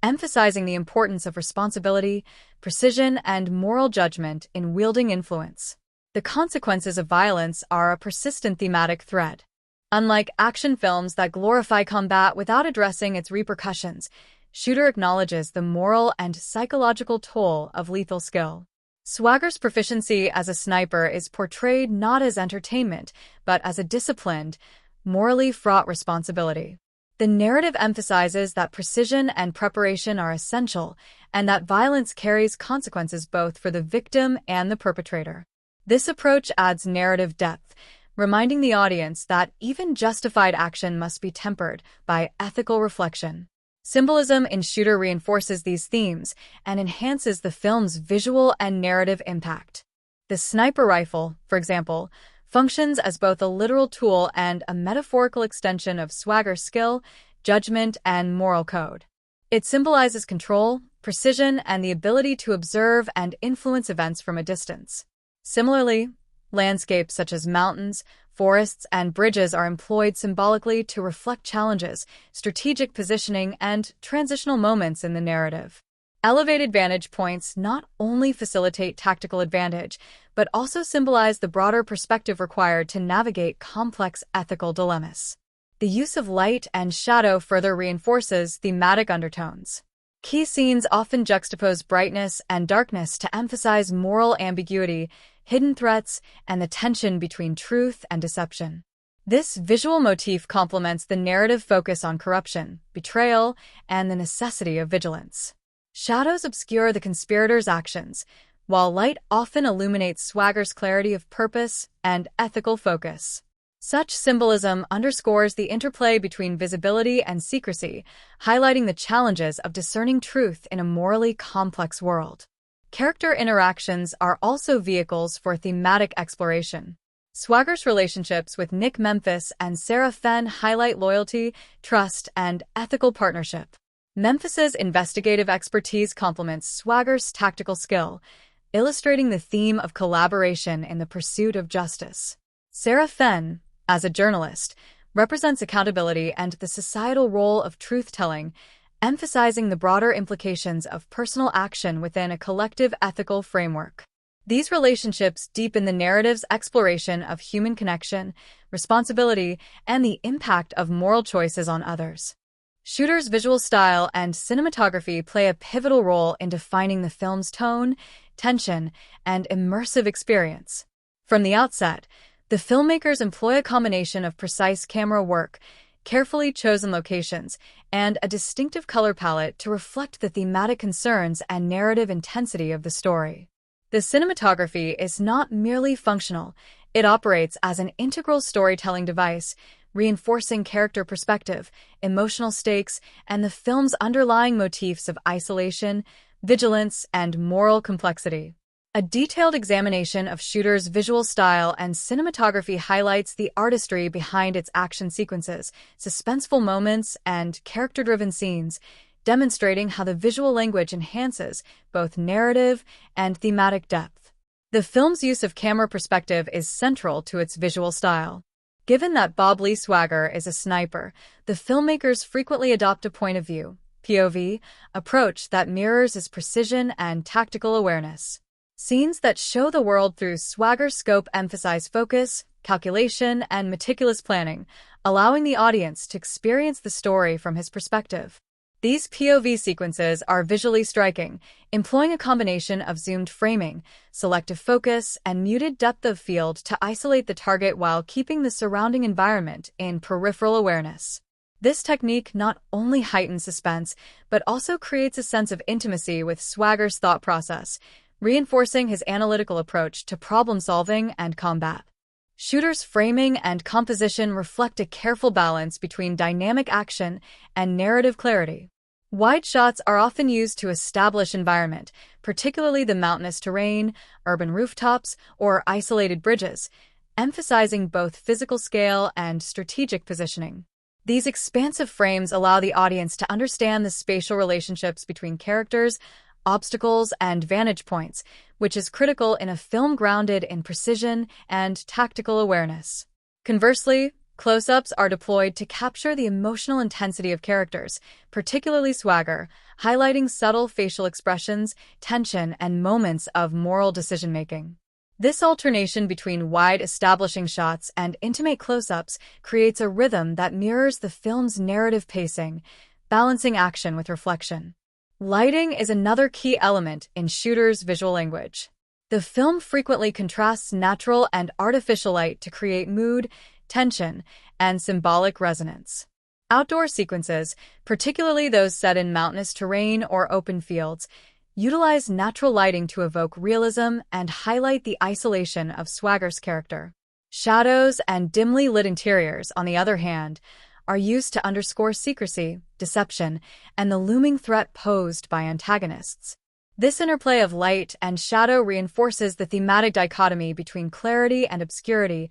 emphasizing the importance of responsibility, precision, and moral judgment in wielding influence. The consequences of violence are a persistent thematic thread. Unlike action films that glorify combat without addressing its repercussions, Shooter acknowledges the moral and psychological toll of lethal skill. Swagger's proficiency as a sniper is portrayed not as entertainment, but as a disciplined, morally fraught responsibility. The narrative emphasizes that precision and preparation are essential, and that violence carries consequences both for the victim and the perpetrator. This approach adds narrative depth, reminding the audience that even justified action must be tempered by ethical reflection. Symbolism in Shooter reinforces these themes and enhances the film's visual and narrative impact. The sniper rifle, for example, functions as both a literal tool and a metaphorical extension of Swagger's skill, judgment, and moral code. It symbolizes control, precision, and the ability to observe and influence events from a distance. Similarly, landscapes such as mountains, forests, and bridges are employed symbolically to reflect challenges, strategic positioning, and transitional moments in the narrative. Elevated vantage points not only facilitate tactical advantage, but also symbolize the broader perspective required to navigate complex ethical dilemmas. The use of light and shadow further reinforces thematic undertones. Key scenes often juxtapose brightness and darkness to emphasize moral ambiguity, hidden threats, and the tension between truth and deception. This visual motif complements the narrative focus on corruption, betrayal, and the necessity of vigilance. Shadows obscure the conspirators' actions, while light often illuminates Swagger's clarity of purpose and ethical focus. Such symbolism underscores the interplay between visibility and secrecy, highlighting the challenges of discerning truth in a morally complex world. Character interactions are also vehicles for thematic exploration. Swagger's relationships with Nick Memphis and Sarah Fenn highlight loyalty, trust, and ethical partnership. Memphis's investigative expertise complements Swagger's tactical skill, illustrating the theme of collaboration in the pursuit of justice. Sarah Fenn, as a journalist, represents accountability and the societal role of truth-telling, emphasizing the broader implications of personal action within a collective ethical framework. These relationships deepen the narrative's exploration of human connection, responsibility, and the impact of moral choices on others. Shooter's visual style and cinematography play a pivotal role in defining the film's tone, tension, and immersive experience. From the outset, the filmmakers employ a combination of precise camera work, carefully chosen locations, and a distinctive color palette to reflect the thematic concerns and narrative intensity of the story. The cinematography is not merely functional, it operates as an integral storytelling device, reinforcing character perspective, emotional stakes, and the film's underlying motifs of isolation, vigilance, and moral complexity. A detailed examination of Shooter's visual style and cinematography highlights the artistry behind its action sequences, suspenseful moments, and character-driven scenes, demonstrating how the visual language enhances both narrative and thematic depth. The film's use of camera perspective is central to its visual style. Given that Bob Lee Swagger is a sniper, the filmmakers frequently adopt a point of view (POV) approach that mirrors his precision and tactical awareness. Scenes that show the world through Swagger's scope emphasize focus, calculation, and meticulous planning, allowing the audience to experience the story from his perspective. These POV sequences are visually striking, employing a combination of zoomed framing, selective focus, and muted depth of field to isolate the target while keeping the surrounding environment in peripheral awareness. This technique not only heightens suspense, but also creates a sense of intimacy with Swagger's thought process, reinforcing his analytical approach to problem-solving and combat. Shooter's framing and composition reflect a careful balance between dynamic action and narrative clarity. Wide shots are often used to establish environment, particularly the mountainous terrain, urban rooftops, or isolated bridges, emphasizing both physical scale and strategic positioning. These expansive frames allow the audience to understand the spatial relationships between characters, obstacles, and vantage points, which is critical in a film grounded in precision and tactical awareness. Conversely, close-ups are deployed to capture the emotional intensity of characters, particularly Swagger, highlighting subtle facial expressions, tension, and moments of moral decision-making. This alternation between wide establishing shots and intimate close-ups creates a rhythm that mirrors the film's narrative pacing, balancing action with reflection. Lighting is another key element in Shooter's visual language. The film frequently contrasts natural and artificial light to create mood, tension, and symbolic resonance. Outdoor sequences, particularly those set in mountainous terrain or open fields, utilize natural lighting to evoke realism and highlight the isolation of Swagger's character. Shadows and dimly lit interiors, on the other hand, are used to underscore secrecy, deception, and the looming threat posed by antagonists. This interplay of light and shadow reinforces the thematic dichotomy between clarity and obscurity,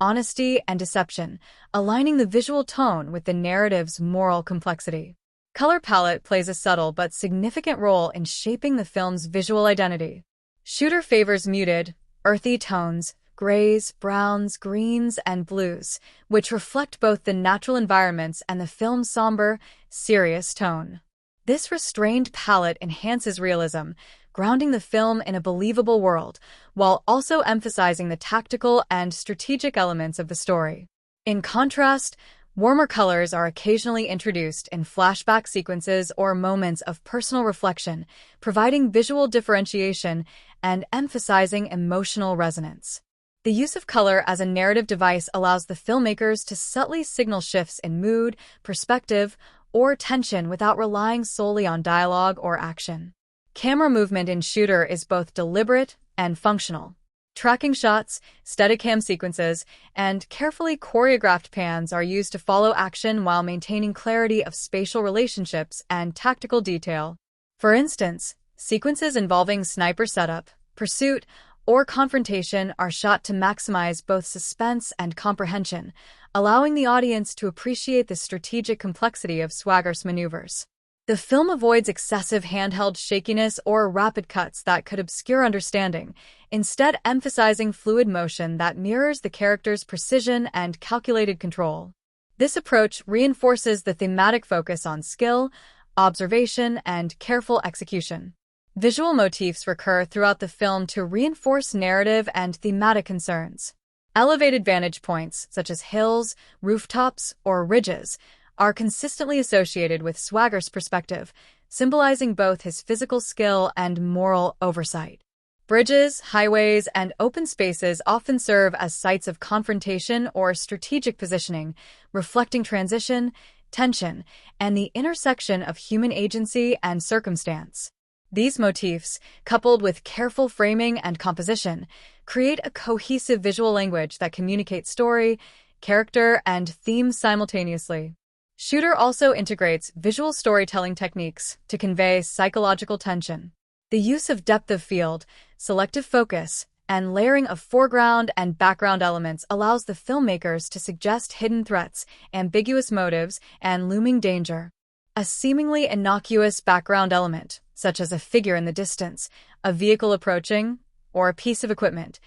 honesty and deception, aligning the visual tone with the narrative's moral complexity. Color palette plays a subtle but significant role in shaping the film's visual identity. Shooter favors muted, earthy tones, grays, browns, greens, and blues, which reflect both the natural environments and the film's somber, serious tone. This restrained palette enhances realism, grounding the film in a believable world, while also emphasizing the tactical and strategic elements of the story. In contrast, warmer colors are occasionally introduced in flashback sequences or moments of personal reflection, providing visual differentiation and emphasizing emotional resonance. The use of color as a narrative device allows the filmmakers to subtly signal shifts in mood, perspective, or tension without relying solely on dialogue or action. Camera movement in Shooter is both deliberate and functional. Tracking shots, Steadicam sequences, and carefully choreographed pans are used to follow action while maintaining clarity of spatial relationships and tactical detail. For instance, sequences involving sniper setup, pursuit, or confrontation are shot to maximize both suspense and comprehension, allowing the audience to appreciate the strategic complexity of Swagger's maneuvers. The film avoids excessive handheld shakiness or rapid cuts that could obscure understanding, instead emphasizing fluid motion that mirrors the character's precision and calculated control. This approach reinforces the thematic focus on skill, observation, and careful execution. Visual motifs recur throughout the film to reinforce narrative and thematic concerns. Elevated vantage points, such as hills, rooftops, or ridges, are consistently associated with Swagger's perspective, symbolizing both his physical skill and moral oversight. Bridges, highways, and open spaces often serve as sites of confrontation or strategic positioning, reflecting transition, tension, and the intersection of human agency and circumstance. These motifs, coupled with careful framing and composition, create a cohesive visual language that communicates story, character, and theme simultaneously. Shooter also integrates visual storytelling techniques to convey psychological tension. The use of depth of field, selective focus, and layering of foreground and background elements allows the filmmakers to suggest hidden threats, ambiguous motives, and looming danger. A seemingly innocuous background element, such as a figure in the distance, a vehicle approaching, or a piece of equipment,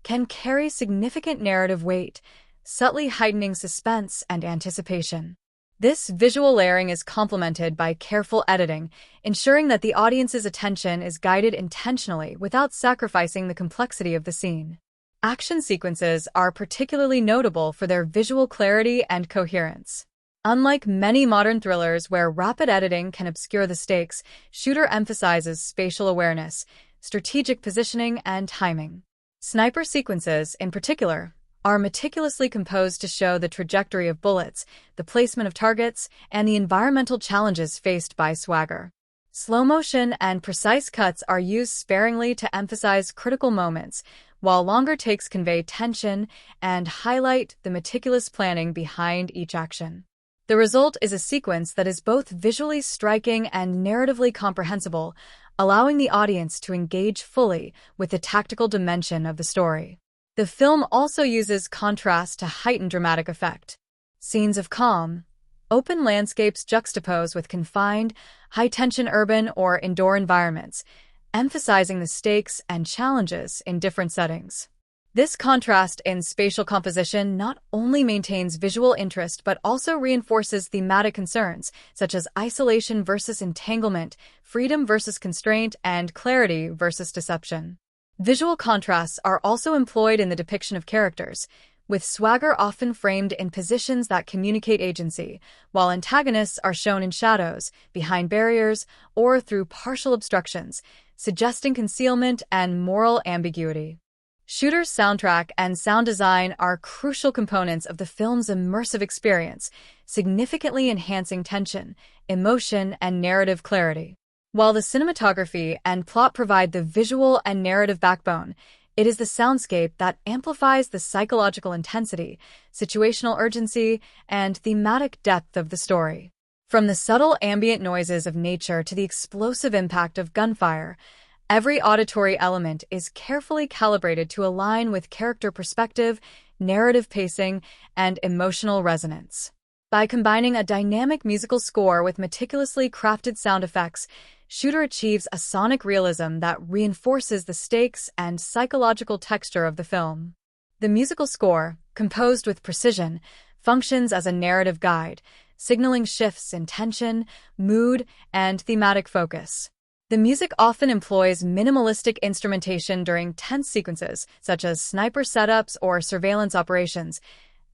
can carry significant narrative weight, subtly heightening suspense and anticipation. This visual layering is complemented by careful editing, ensuring that the audience's attention is guided intentionally without sacrificing the complexity of the scene. Action sequences are particularly notable for their visual clarity and coherence. Unlike many modern thrillers where rapid editing can obscure the stakes, Shooter emphasizes spatial awareness, strategic positioning, and timing. Sniper sequences, in particular, are meticulously composed to show the trajectory of bullets, the placement of targets, and the environmental challenges faced by Swagger. Slow motion and precise cuts are used sparingly to emphasize critical moments, while longer takes convey tension and highlight the meticulous planning behind each action. The result is a sequence that is both visually striking and narratively comprehensible, allowing the audience to engage fully with the tactical dimension of the story. The film also uses contrast to heighten dramatic effect. Scenes of calm, open landscapes juxtapose with confined, high-tension urban or indoor environments, emphasizing the stakes and challenges in different settings. This contrast in spatial composition not only maintains visual interest but also reinforces thematic concerns, such as isolation versus entanglement, freedom versus constraint, and clarity versus deception. Visual contrasts are also employed in the depiction of characters, with Swagger often framed in positions that communicate agency, while antagonists are shown in shadows, behind barriers, or through partial obstructions, suggesting concealment and moral ambiguity. Shooter's soundtrack and sound design are crucial components of the film's immersive experience, significantly enhancing tension, emotion, and narrative clarity. While the cinematography and plot provide the visual and narrative backbone, it is the soundscape that amplifies the psychological intensity, situational urgency, and thematic depth of the story. From the subtle ambient noises of nature to the explosive impact of gunfire, every auditory element is carefully calibrated to align with character perspective, narrative pacing, and emotional resonance. By combining a dynamic musical score with meticulously crafted sound effects, Shooter achieves a sonic realism that reinforces the stakes and psychological texture of the film. The musical score, composed with precision, functions as a narrative guide, signaling shifts in tension, mood, and thematic focus. The music often employs minimalistic instrumentation during tense sequences, such as sniper setups or surveillance operations,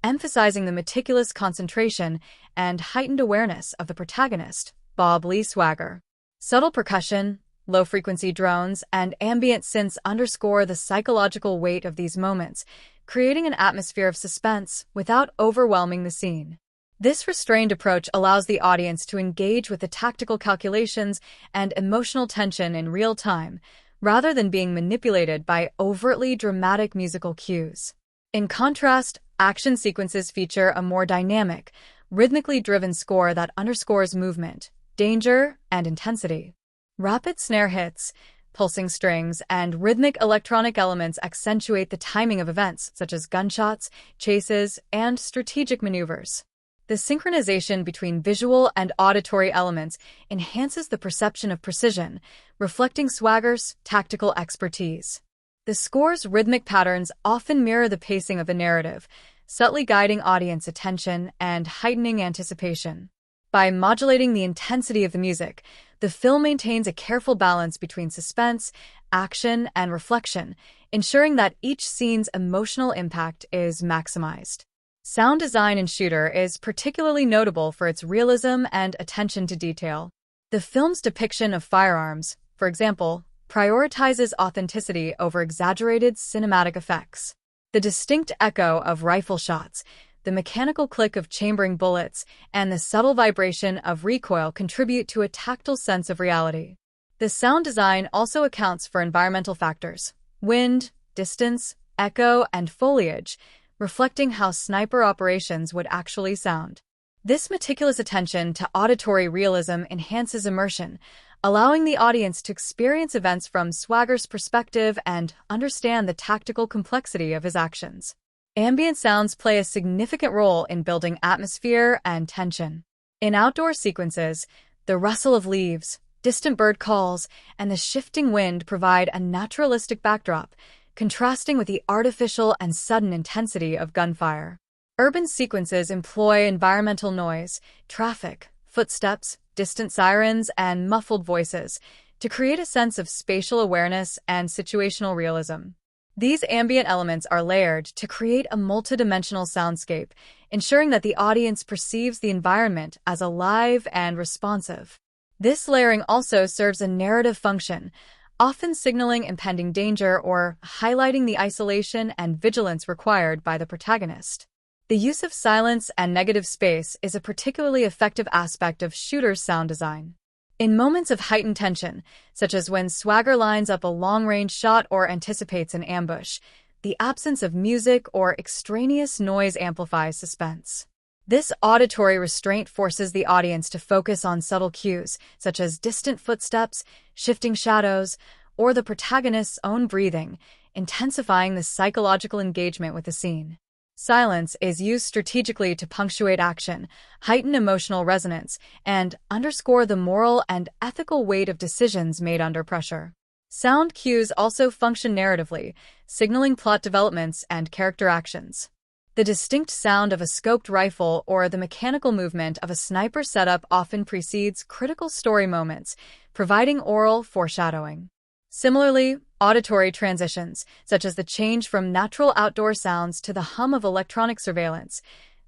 emphasizing the meticulous concentration and heightened awareness of the protagonist, Bob Lee Swagger. Subtle percussion, low-frequency drones, and ambient synths underscore the psychological weight of these moments, creating an atmosphere of suspense without overwhelming the scene. This restrained approach allows the audience to engage with the tactical calculations and emotional tension in real time, rather than being manipulated by overtly dramatic musical cues. In contrast, action sequences feature a more dynamic, rhythmically driven score that underscores movement, danger, and intensity. Rapid snare hits, pulsing strings, and rhythmic electronic elements accentuate the timing of events, such as gunshots, chases, and strategic maneuvers. The synchronization between visual and auditory elements enhances the perception of precision, reflecting Swagger's tactical expertise. The score's rhythmic patterns often mirror the pacing of the narrative, subtly guiding audience attention and heightening anticipation. By modulating the intensity of the music, the film maintains a careful balance between suspense, action, and reflection, ensuring that each scene's emotional impact is maximized. Sound design in Shooter is particularly notable for its realism and attention to detail. The film's depiction of firearms, for example, prioritizes authenticity over exaggerated cinematic effects. The distinct echo of rifle shots, the mechanical click of chambering bullets, and the subtle vibration of recoil contribute to a tactile sense of reality. The sound design also accounts for environmental factors, wind, distance, echo, and foliage, reflecting how sniper operations would actually sound. This meticulous attention to auditory realism enhances immersion, allowing the audience to experience events from Swagger's perspective and understand the tactical complexity of his actions. Ambient sounds play a significant role in building atmosphere and tension. In outdoor sequences, the rustle of leaves, distant bird calls, and the shifting wind provide a naturalistic backdrop, contrasting with the artificial and sudden intensity of gunfire. Urban sequences employ environmental noise, traffic, footsteps, distant sirens, and muffled voices to create a sense of spatial awareness and situational realism. These ambient elements are layered to create a multidimensional soundscape, ensuring that the audience perceives the environment as alive and responsive. This layering also serves a narrative function, often signaling impending danger or highlighting the isolation and vigilance required by the protagonist. The use of silence and negative space is a particularly effective aspect of Shooter's sound design. In moments of heightened tension, such as when Swagger lines up a long-range shot or anticipates an ambush, the absence of music or extraneous noise amplifies suspense. This auditory restraint forces the audience to focus on subtle cues, such as distant footsteps, shifting shadows, or the protagonist's own breathing, intensifying the psychological engagement with the scene. Silence is used strategically to punctuate action, heighten emotional resonance, and underscore the moral and ethical weight of decisions made under pressure. Sound cues also function narratively, signaling plot developments and character actions. The distinct sound of a scoped rifle or the mechanical movement of a sniper setup often precedes critical story moments, providing oral foreshadowing. Similarly, auditory transitions, such as the change from natural outdoor sounds to the hum of electronic surveillance,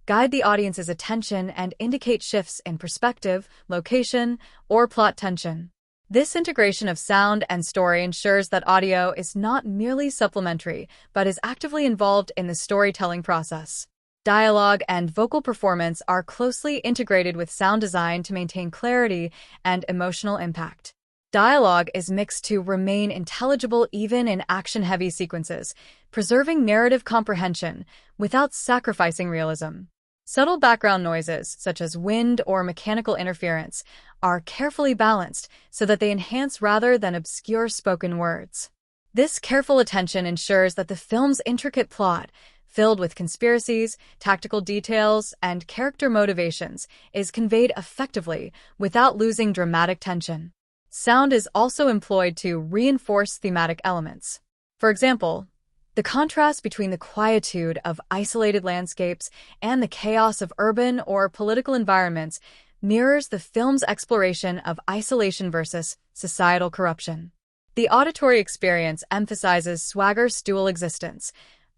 guide the audience's attention and indicate shifts in perspective, location, or plot tension. This integration of sound and story ensures that audio is not merely supplementary, but is actively involved in the storytelling process. Dialogue and vocal performance are closely integrated with sound design to maintain clarity and emotional impact. Dialogue is mixed to remain intelligible even in action-heavy sequences, preserving narrative comprehension without sacrificing realism. Subtle background noises, such as wind or mechanical interference, are carefully balanced so that they enhance rather than obscure spoken words. This careful attention ensures that the film's intricate plot, filled with conspiracies, tactical details, and character motivations, is conveyed effectively without losing dramatic tension. Sound is also employed to reinforce thematic elements. For example, the contrast between the quietude of isolated landscapes and the chaos of urban or political environments mirrors the film's exploration of isolation versus societal corruption. The auditory experience emphasizes Swagger's dual existence,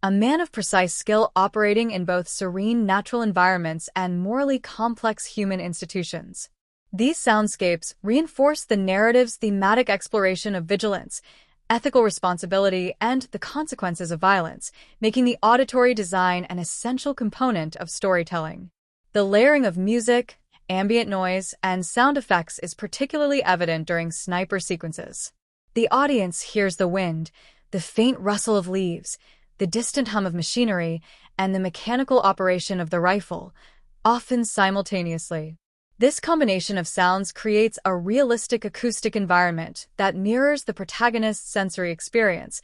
a man of precise skill operating in both serene natural environments and morally complex human institutions. These soundscapes reinforce the narrative's thematic exploration of vigilance, ethical responsibility, and the consequences of violence, making the auditory design an essential component of storytelling. The layering of music, ambient noise, and sound effects is particularly evident during sniper sequences. The audience hears the wind, the faint rustle of leaves, the distant hum of machinery, and the mechanical operation of the rifle, often simultaneously. This combination of sounds creates a realistic acoustic environment that mirrors the protagonist's sensory experience,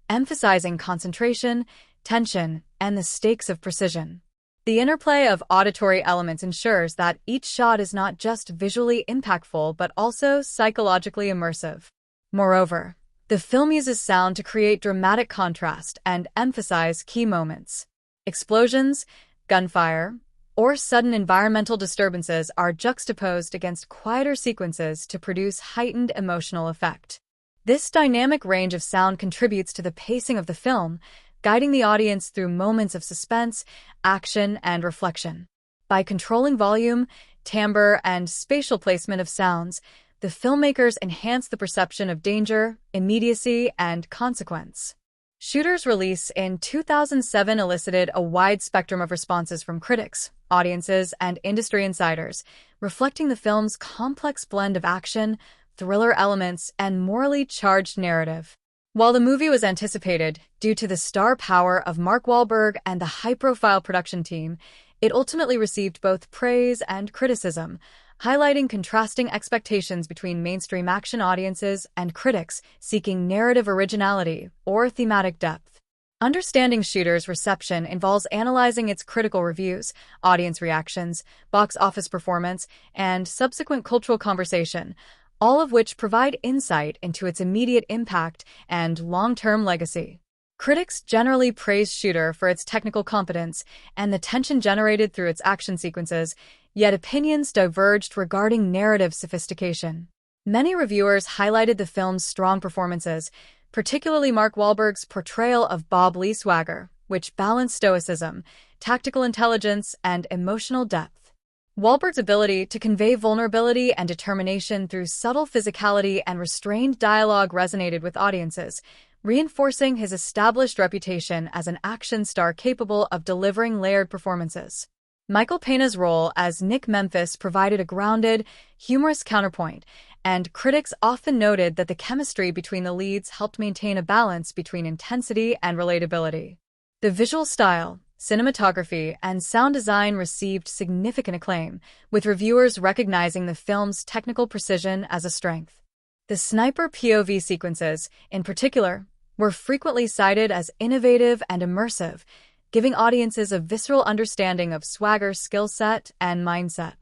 emphasizing concentration, tension, and the stakes of precision. The interplay of auditory elements ensures that each shot is not just visually impactful but also psychologically immersive. Moreover, the film uses sound to create dramatic contrast and emphasize key moments. Explosions, gunfire, or sudden environmental disturbances are juxtaposed against quieter sequences to produce heightened emotional effect. This dynamic range of sound contributes to the pacing of the film, guiding the audience through moments of suspense, action, and reflection. By controlling volume, timbre, and spatial placement of sounds, the filmmakers enhance the perception of danger, immediacy, and consequence. Shooter's release in 2007 elicited a wide spectrum of responses from critics, audiences, and industry insiders, reflecting the film's complex blend of action, thriller elements, and morally charged narrative. While the movie was anticipated due to the star power of Mark Wahlberg and the high-profile production team, it ultimately received both praise and criticism, highlighting contrasting expectations between mainstream action audiences and critics seeking narrative originality or thematic depth. Understanding Shooter's reception involves analyzing its critical reviews, audience reactions, box office performance, and subsequent cultural conversation, all of which provide insight into its immediate impact and long-term legacy. Critics generally praise Shooter for its technical competence and the tension generated through its action sequences, yet opinions diverged regarding narrative sophistication. Many reviewers highlighted the film's strong performances, particularly Mark Wahlberg's portrayal of Bob Lee Swagger, which balanced stoicism, tactical intelligence, and emotional depth. Wahlberg's ability to convey vulnerability and determination through subtle physicality and restrained dialogue resonated with audiences, reinforcing his established reputation as an action star capable of delivering layered performances. Michael Peña's role as Nick Memphis provided a grounded, humorous counterpoint, and critics often noted that the chemistry between the leads helped maintain a balance between intensity and relatability. The visual style, cinematography, and sound design received significant acclaim, with reviewers recognizing the film's technical precision as a strength. The sniper POV sequences, in particular, were frequently cited as innovative and immersive, giving audiences a visceral understanding of Swagger's skill set and mindset.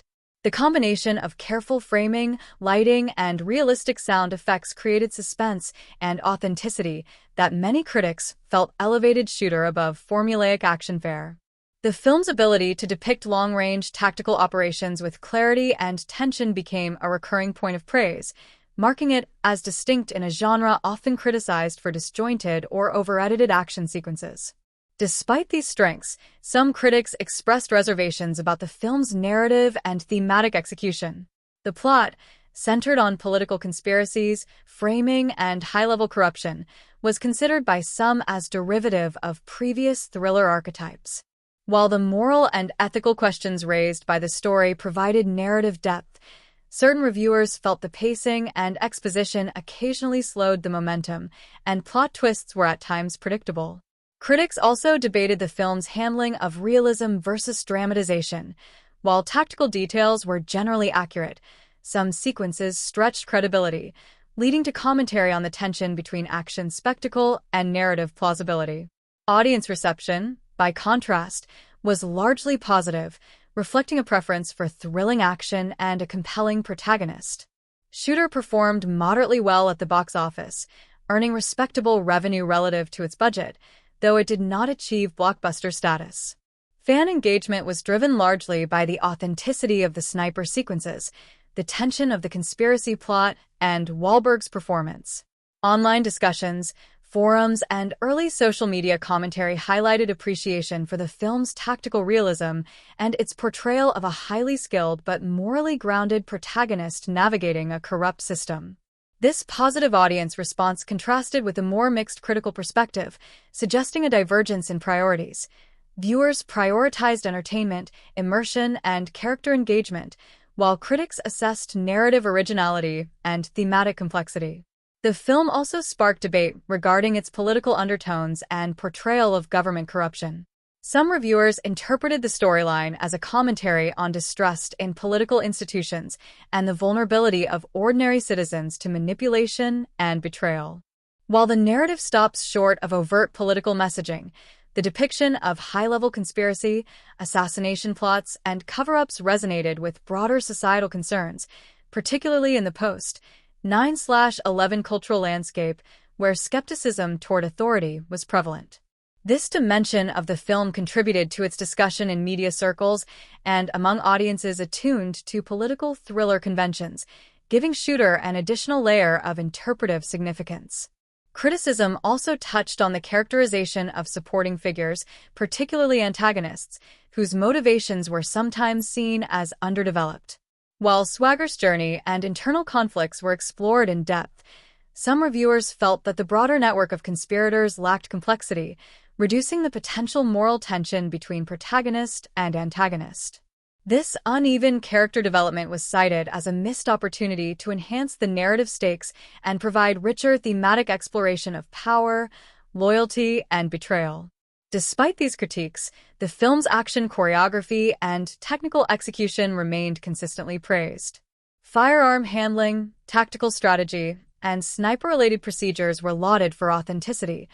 The combination of careful framing, lighting, and realistic sound effects created suspense and authenticity that many critics felt elevated Shooter above formulaic action fare. The film's ability to depict long-range tactical operations with clarity and tension became a recurring point of praise, marking it as distinct in a genre often criticized for disjointed or over-edited action sequences. Despite these strengths, some critics expressed reservations about the film's narrative and thematic execution. The plot, centered on political conspiracies, framing, and high-level corruption, was considered by some as derivative of previous thriller archetypes. While the moral and ethical questions raised by the story provided narrative depth, certain reviewers felt the pacing and exposition occasionally slowed the momentum, and plot twists were at times predictable. Critics also debated the film's handling of realism versus dramatization. While tactical details were generally accurate, some sequences stretched credibility, leading to commentary on the tension between action spectacle and narrative plausibility. Audience reception, by contrast, was largely positive, reflecting a preference for thrilling action and a compelling protagonist. Shooter performed moderately well at the box office, earning respectable revenue relative to its budget, though it did not achieve blockbuster status. Fan engagement was driven largely by the authenticity of the sniper sequences, the tension of the conspiracy plot, and Wahlberg's performance. Online discussions, forums, and early social media commentary highlighted appreciation for the film's tactical realism and its portrayal of a highly skilled but morally grounded protagonist navigating a corrupt system. This positive audience response contrasted with a more mixed critical perspective, suggesting a divergence in priorities. Viewers prioritized entertainment, immersion, and character engagement, while critics assessed narrative originality and thematic complexity. The film also sparked debate regarding its political undertones and portrayal of government corruption. Some reviewers interpreted the storyline as a commentary on distrust in political institutions and the vulnerability of ordinary citizens to manipulation and betrayal. While the narrative stops short of overt political messaging, the depiction of high-level conspiracy, assassination plots, and cover-ups resonated with broader societal concerns, particularly in the post-9/11 cultural landscape, where skepticism toward authority was prevalent. This dimension of the film contributed to its discussion in media circles and among audiences attuned to political thriller conventions, giving Shooter an additional layer of interpretive significance. Criticism also touched on the characterization of supporting figures, particularly antagonists, whose motivations were sometimes seen as underdeveloped. While Swagger's journey and internal conflicts were explored in depth, some reviewers felt that the broader network of conspirators lacked complexity, reducing the potential moral tension between protagonist and antagonist. This uneven character development was cited as a missed opportunity to enhance the narrative stakes and provide richer thematic exploration of power, loyalty, and betrayal. Despite these critiques, the film's action choreography and technical execution remained consistently praised. Firearm handling, tactical strategy, and sniper-related procedures were lauded for authenticity,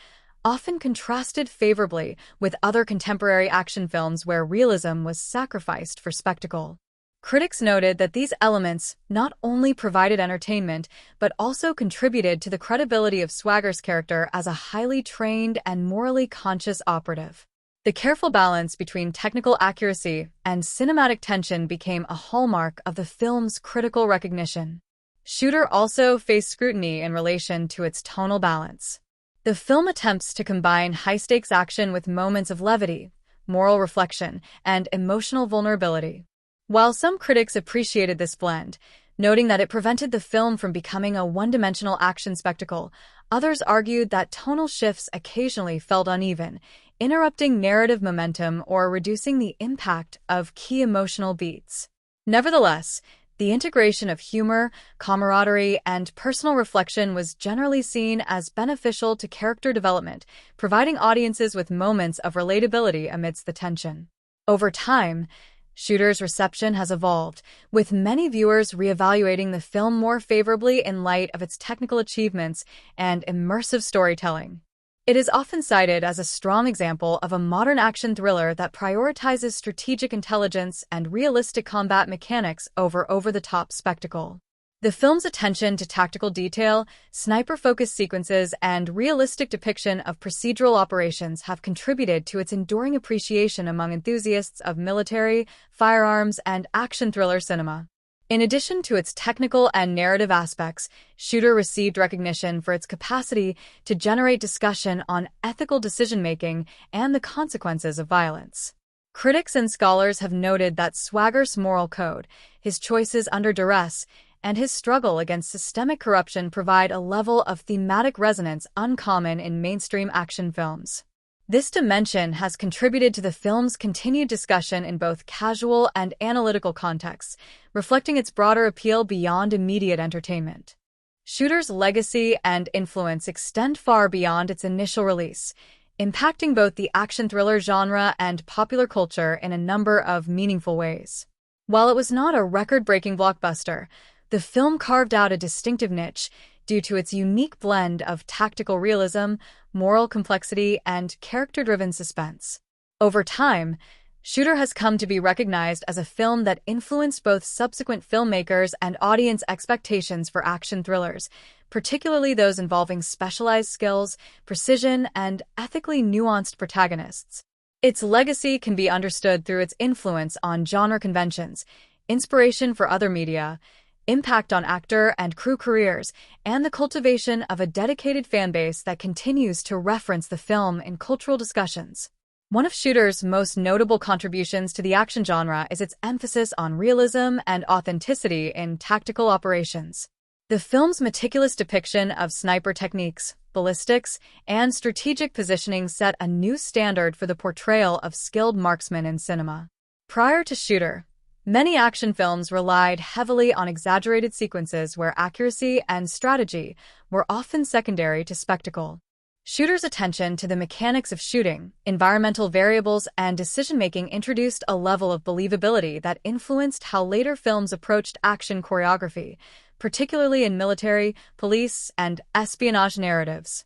often contrasted favorably with other contemporary action films where realism was sacrificed for spectacle. Critics noted that these elements not only provided entertainment, but also contributed to the credibility of Swagger's character as a highly trained and morally conscious operative. The careful balance between technical accuracy and cinematic tension became a hallmark of the film's critical recognition. Shooter also faced scrutiny in relation to its tonal balance. The film attempts to combine high-stakes action with moments of levity, moral reflection, and emotional vulnerability. While some critics appreciated this blend, noting that it prevented the film from becoming a one-dimensional action spectacle, others argued that tonal shifts occasionally felt uneven, interrupting narrative momentum or reducing the impact of key emotional beats. Nevertheless, the integration of humor, camaraderie, and personal reflection was generally seen as beneficial to character development, providing audiences with moments of relatability amidst the tension. Over time, Shooter's reception has evolved, with many viewers reevaluating the film more favorably in light of its technical achievements and immersive storytelling. It is often cited as a strong example of a modern action thriller that prioritizes strategic intelligence and realistic combat mechanics over over-the-top spectacle. The film's attention to tactical detail, sniper-focused sequences, and realistic depiction of procedural operations have contributed to its enduring appreciation among enthusiasts of military, firearms, and action thriller cinema. In addition to its technical and narrative aspects, Shooter received recognition for its capacity to generate discussion on ethical decision-making and the consequences of violence. Critics and scholars have noted that Swagger's moral code, his choices under duress, and his struggle against systemic corruption provide a level of thematic resonance uncommon in mainstream action films. This dimension has contributed to the film's continued discussion in both casual and analytical contexts, reflecting its broader appeal beyond immediate entertainment. Shooter's legacy and influence extend far beyond its initial release, impacting both the action thriller genre and popular culture in a number of meaningful ways. While it was not a record-breaking blockbuster, the film carved out a distinctive niche due to its unique blend of tactical realism, moral complexity, and character-driven suspense. Over time, Shooter has come to be recognized as a film that influenced both subsequent filmmakers and audience expectations for action thrillers, particularly those involving specialized skills, precision, and ethically nuanced protagonists. Its legacy can be understood through its influence on genre conventions, inspiration for other media, impact on actor and crew careers, and the cultivation of a dedicated fanbase that continues to reference the film in cultural discussions. One of Shooter's most notable contributions to the action genre is its emphasis on realism and authenticity in tactical operations. The film's meticulous depiction of sniper techniques, ballistics, and strategic positioning set a new standard for the portrayal of skilled marksmen in cinema. Prior to Shooter, many action films relied heavily on exaggerated sequences where accuracy and strategy were often secondary to spectacle. Shooter's attention to the mechanics of shooting, environmental variables, and decision-making introduced a level of believability that influenced how later films approached action choreography, particularly in military, police, and espionage narratives.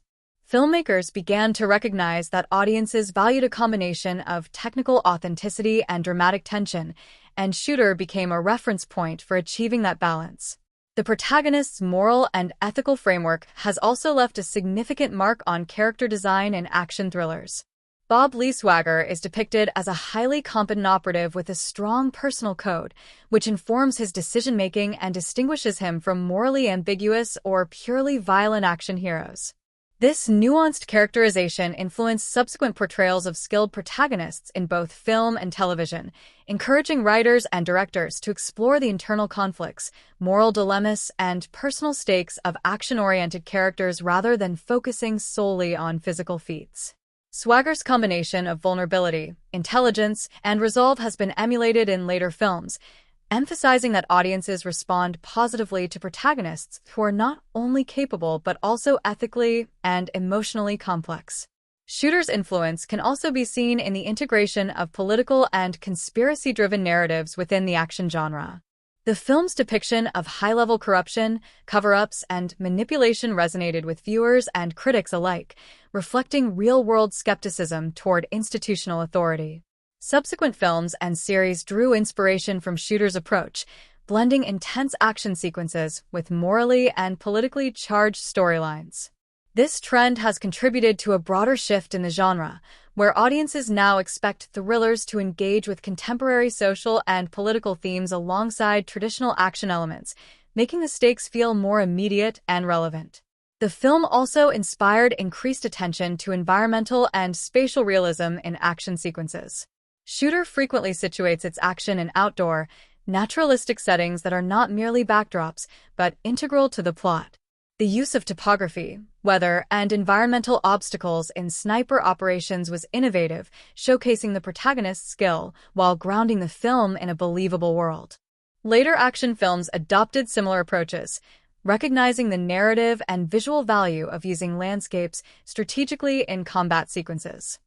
Filmmakers began to recognize that audiences valued a combination of technical authenticity and dramatic tension, and Shooter became a reference point for achieving that balance. The protagonist's moral and ethical framework has also left a significant mark on character design in action thrillers. Bob Lee Swagger is depicted as a highly competent operative with a strong personal code, which informs his decision-making and distinguishes him from morally ambiguous or purely violent action heroes. This nuanced characterization influenced subsequent portrayals of skilled protagonists in both film and television, encouraging writers and directors to explore the internal conflicts, moral dilemmas, and personal stakes of action-oriented characters rather than focusing solely on physical feats. Swagger's combination of vulnerability, intelligence, and resolve has been emulated in later films, emphasizing that audiences respond positively to protagonists who are not only capable but also ethically and emotionally complex. Shooter's influence can also be seen in the integration of political and conspiracy-driven narratives within the action genre. The film's depiction of high-level corruption, cover-ups, and manipulation resonated with viewers and critics alike, reflecting real-world skepticism toward institutional authority. Subsequent films and series drew inspiration from Shooter's approach, blending intense action sequences with morally and politically charged storylines. This trend has contributed to a broader shift in the genre, where audiences now expect thrillers to engage with contemporary social and political themes alongside traditional action elements, making the stakes feel more immediate and relevant. The film also inspired increased attention to environmental and spatial realism in action sequences. Shooter frequently situates its action in outdoor, naturalistic settings that are not merely backdrops, but integral to the plot. The use of topography, weather, and environmental obstacles in sniper operations was innovative, showcasing the protagonist's skill while grounding the film in a believable world. Later action films adopted similar approaches, recognizing the narrative and visual value of using landscapes strategically in combat sequences.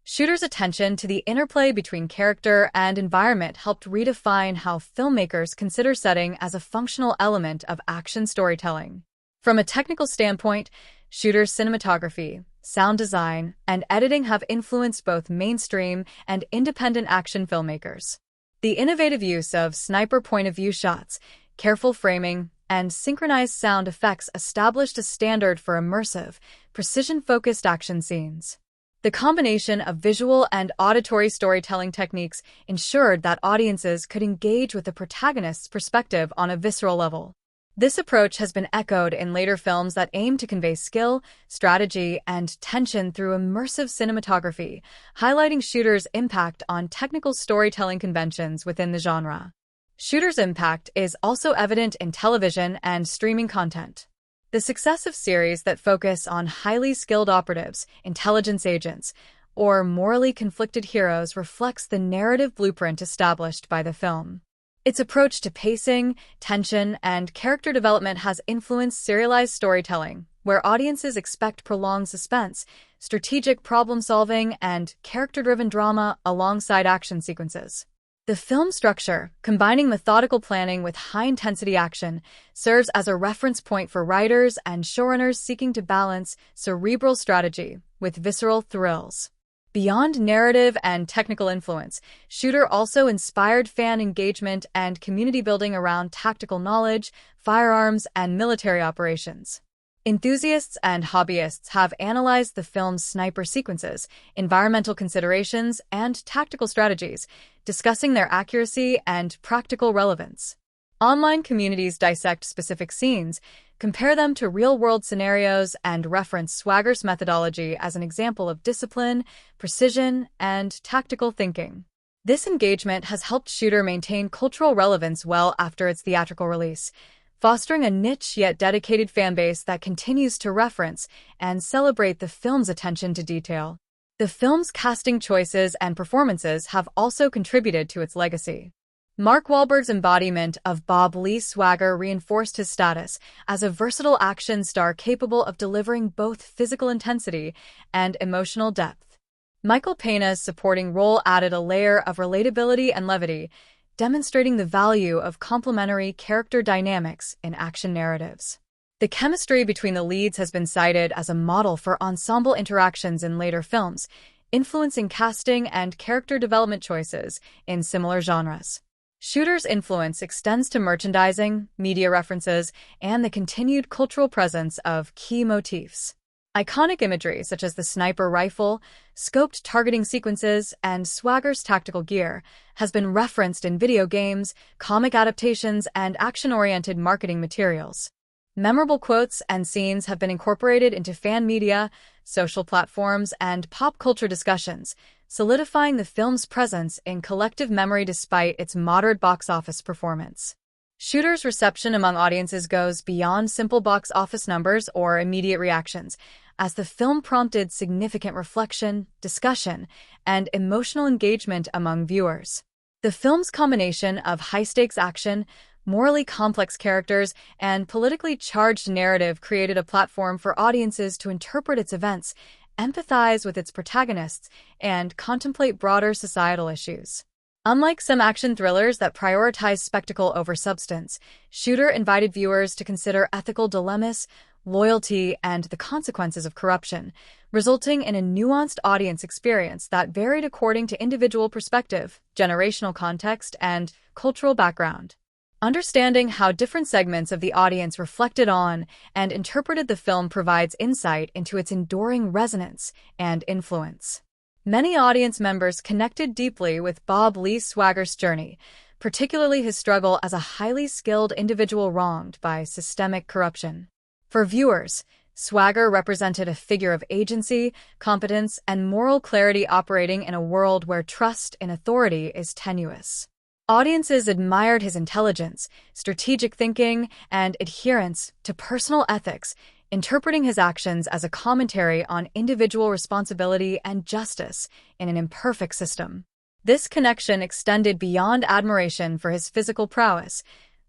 Shooter's attention to the interplay between character and environment helped redefine how filmmakers consider setting as a functional element of action storytelling. From a technical standpoint, Shooter's cinematography, sound design, and editing have influenced both mainstream and independent action filmmakers. The innovative use of sniper point-of-view shots, careful framing, and synchronized sound effects established a standard for immersive, precision-focused action scenes. The combination of visual and auditory storytelling techniques ensured that audiences could engage with the protagonist's perspective on a visceral level. This approach has been echoed in later films that aim to convey skill, strategy, and tension through immersive cinematography, highlighting Shooter's impact on technical storytelling conventions within the genre. Shooter's impact is also evident in television and streaming content. The success of series that focus on highly skilled operatives, intelligence agents, or morally conflicted heroes reflects the narrative blueprint established by the film. Its approach to pacing, tension, and character development has influenced serialized storytelling, where audiences expect prolonged suspense, strategic problem-solving, and character-driven drama alongside action sequences. The film structure, combining methodical planning with high-intensity action, serves as a reference point for writers and showrunners seeking to balance cerebral strategy with visceral thrills. Beyond narrative and technical influence, Shooter also inspired fan engagement and community building around tactical knowledge, firearms, and military operations. Enthusiasts and hobbyists have analyzed the film's sniper sequences, environmental considerations, and tactical strategies, discussing their accuracy and practical relevance. Online communities dissect specific scenes, compare them to real-world scenarios, and reference Swagger's methodology as an example of discipline, precision, and tactical thinking. This engagement has helped Shooter maintain cultural relevance well after its theatrical release, fostering a niche yet dedicated fanbase that continues to reference and celebrate the film's attention to detail. The film's casting choices and performances have also contributed to its legacy. Mark Wahlberg's embodiment of Bob Lee Swagger reinforced his status as a versatile action star capable of delivering both physical intensity and emotional depth. Michael Peña's supporting role added a layer of relatability and levity, demonstrating the value of complementary character dynamics in action narratives. The chemistry between the leads has been cited as a model for ensemble interactions in later films, influencing casting and character development choices in similar genres. Shooter's influence extends to merchandising, media references, and the continued cultural presence of key motifs. Iconic imagery such as the sniper rifle, scoped targeting sequences, and Swagger's tactical gear has been referenced in video games, comic adaptations, and action-oriented marketing materials. Memorable quotes and scenes have been incorporated into fan media, social platforms, and pop culture discussions, solidifying the film's presence in collective memory despite its moderate box office performance. Shooter's reception among audiences goes beyond simple box office numbers or immediate reactions, as the film prompted significant reflection, discussion, and emotional engagement among viewers. The film's combination of high-stakes action, morally complex characters, and politically charged narrative created a platform for audiences to interpret its events, empathize with its protagonists, and contemplate broader societal issues. Unlike some action thrillers that prioritize spectacle over substance, Shooter invited viewers to consider ethical dilemmas, loyalty, and the consequences of corruption, resulting in a nuanced audience experience that varied according to individual perspective, generational context, and cultural background. Understanding how different segments of the audience reflected on and interpreted the film provides insight into its enduring resonance and influence. Many audience members connected deeply with Bob Lee Swagger's journey, particularly his struggle as a highly skilled individual wronged by systemic corruption. For viewers, Swagger represented a figure of agency, competence, and moral clarity operating in a world where trust in authority is tenuous. Audiences admired his intelligence, strategic thinking, and adherence to personal ethics, interpreting his actions as a commentary on individual responsibility and justice in an imperfect system. This connection extended beyond admiration for his physical prowess.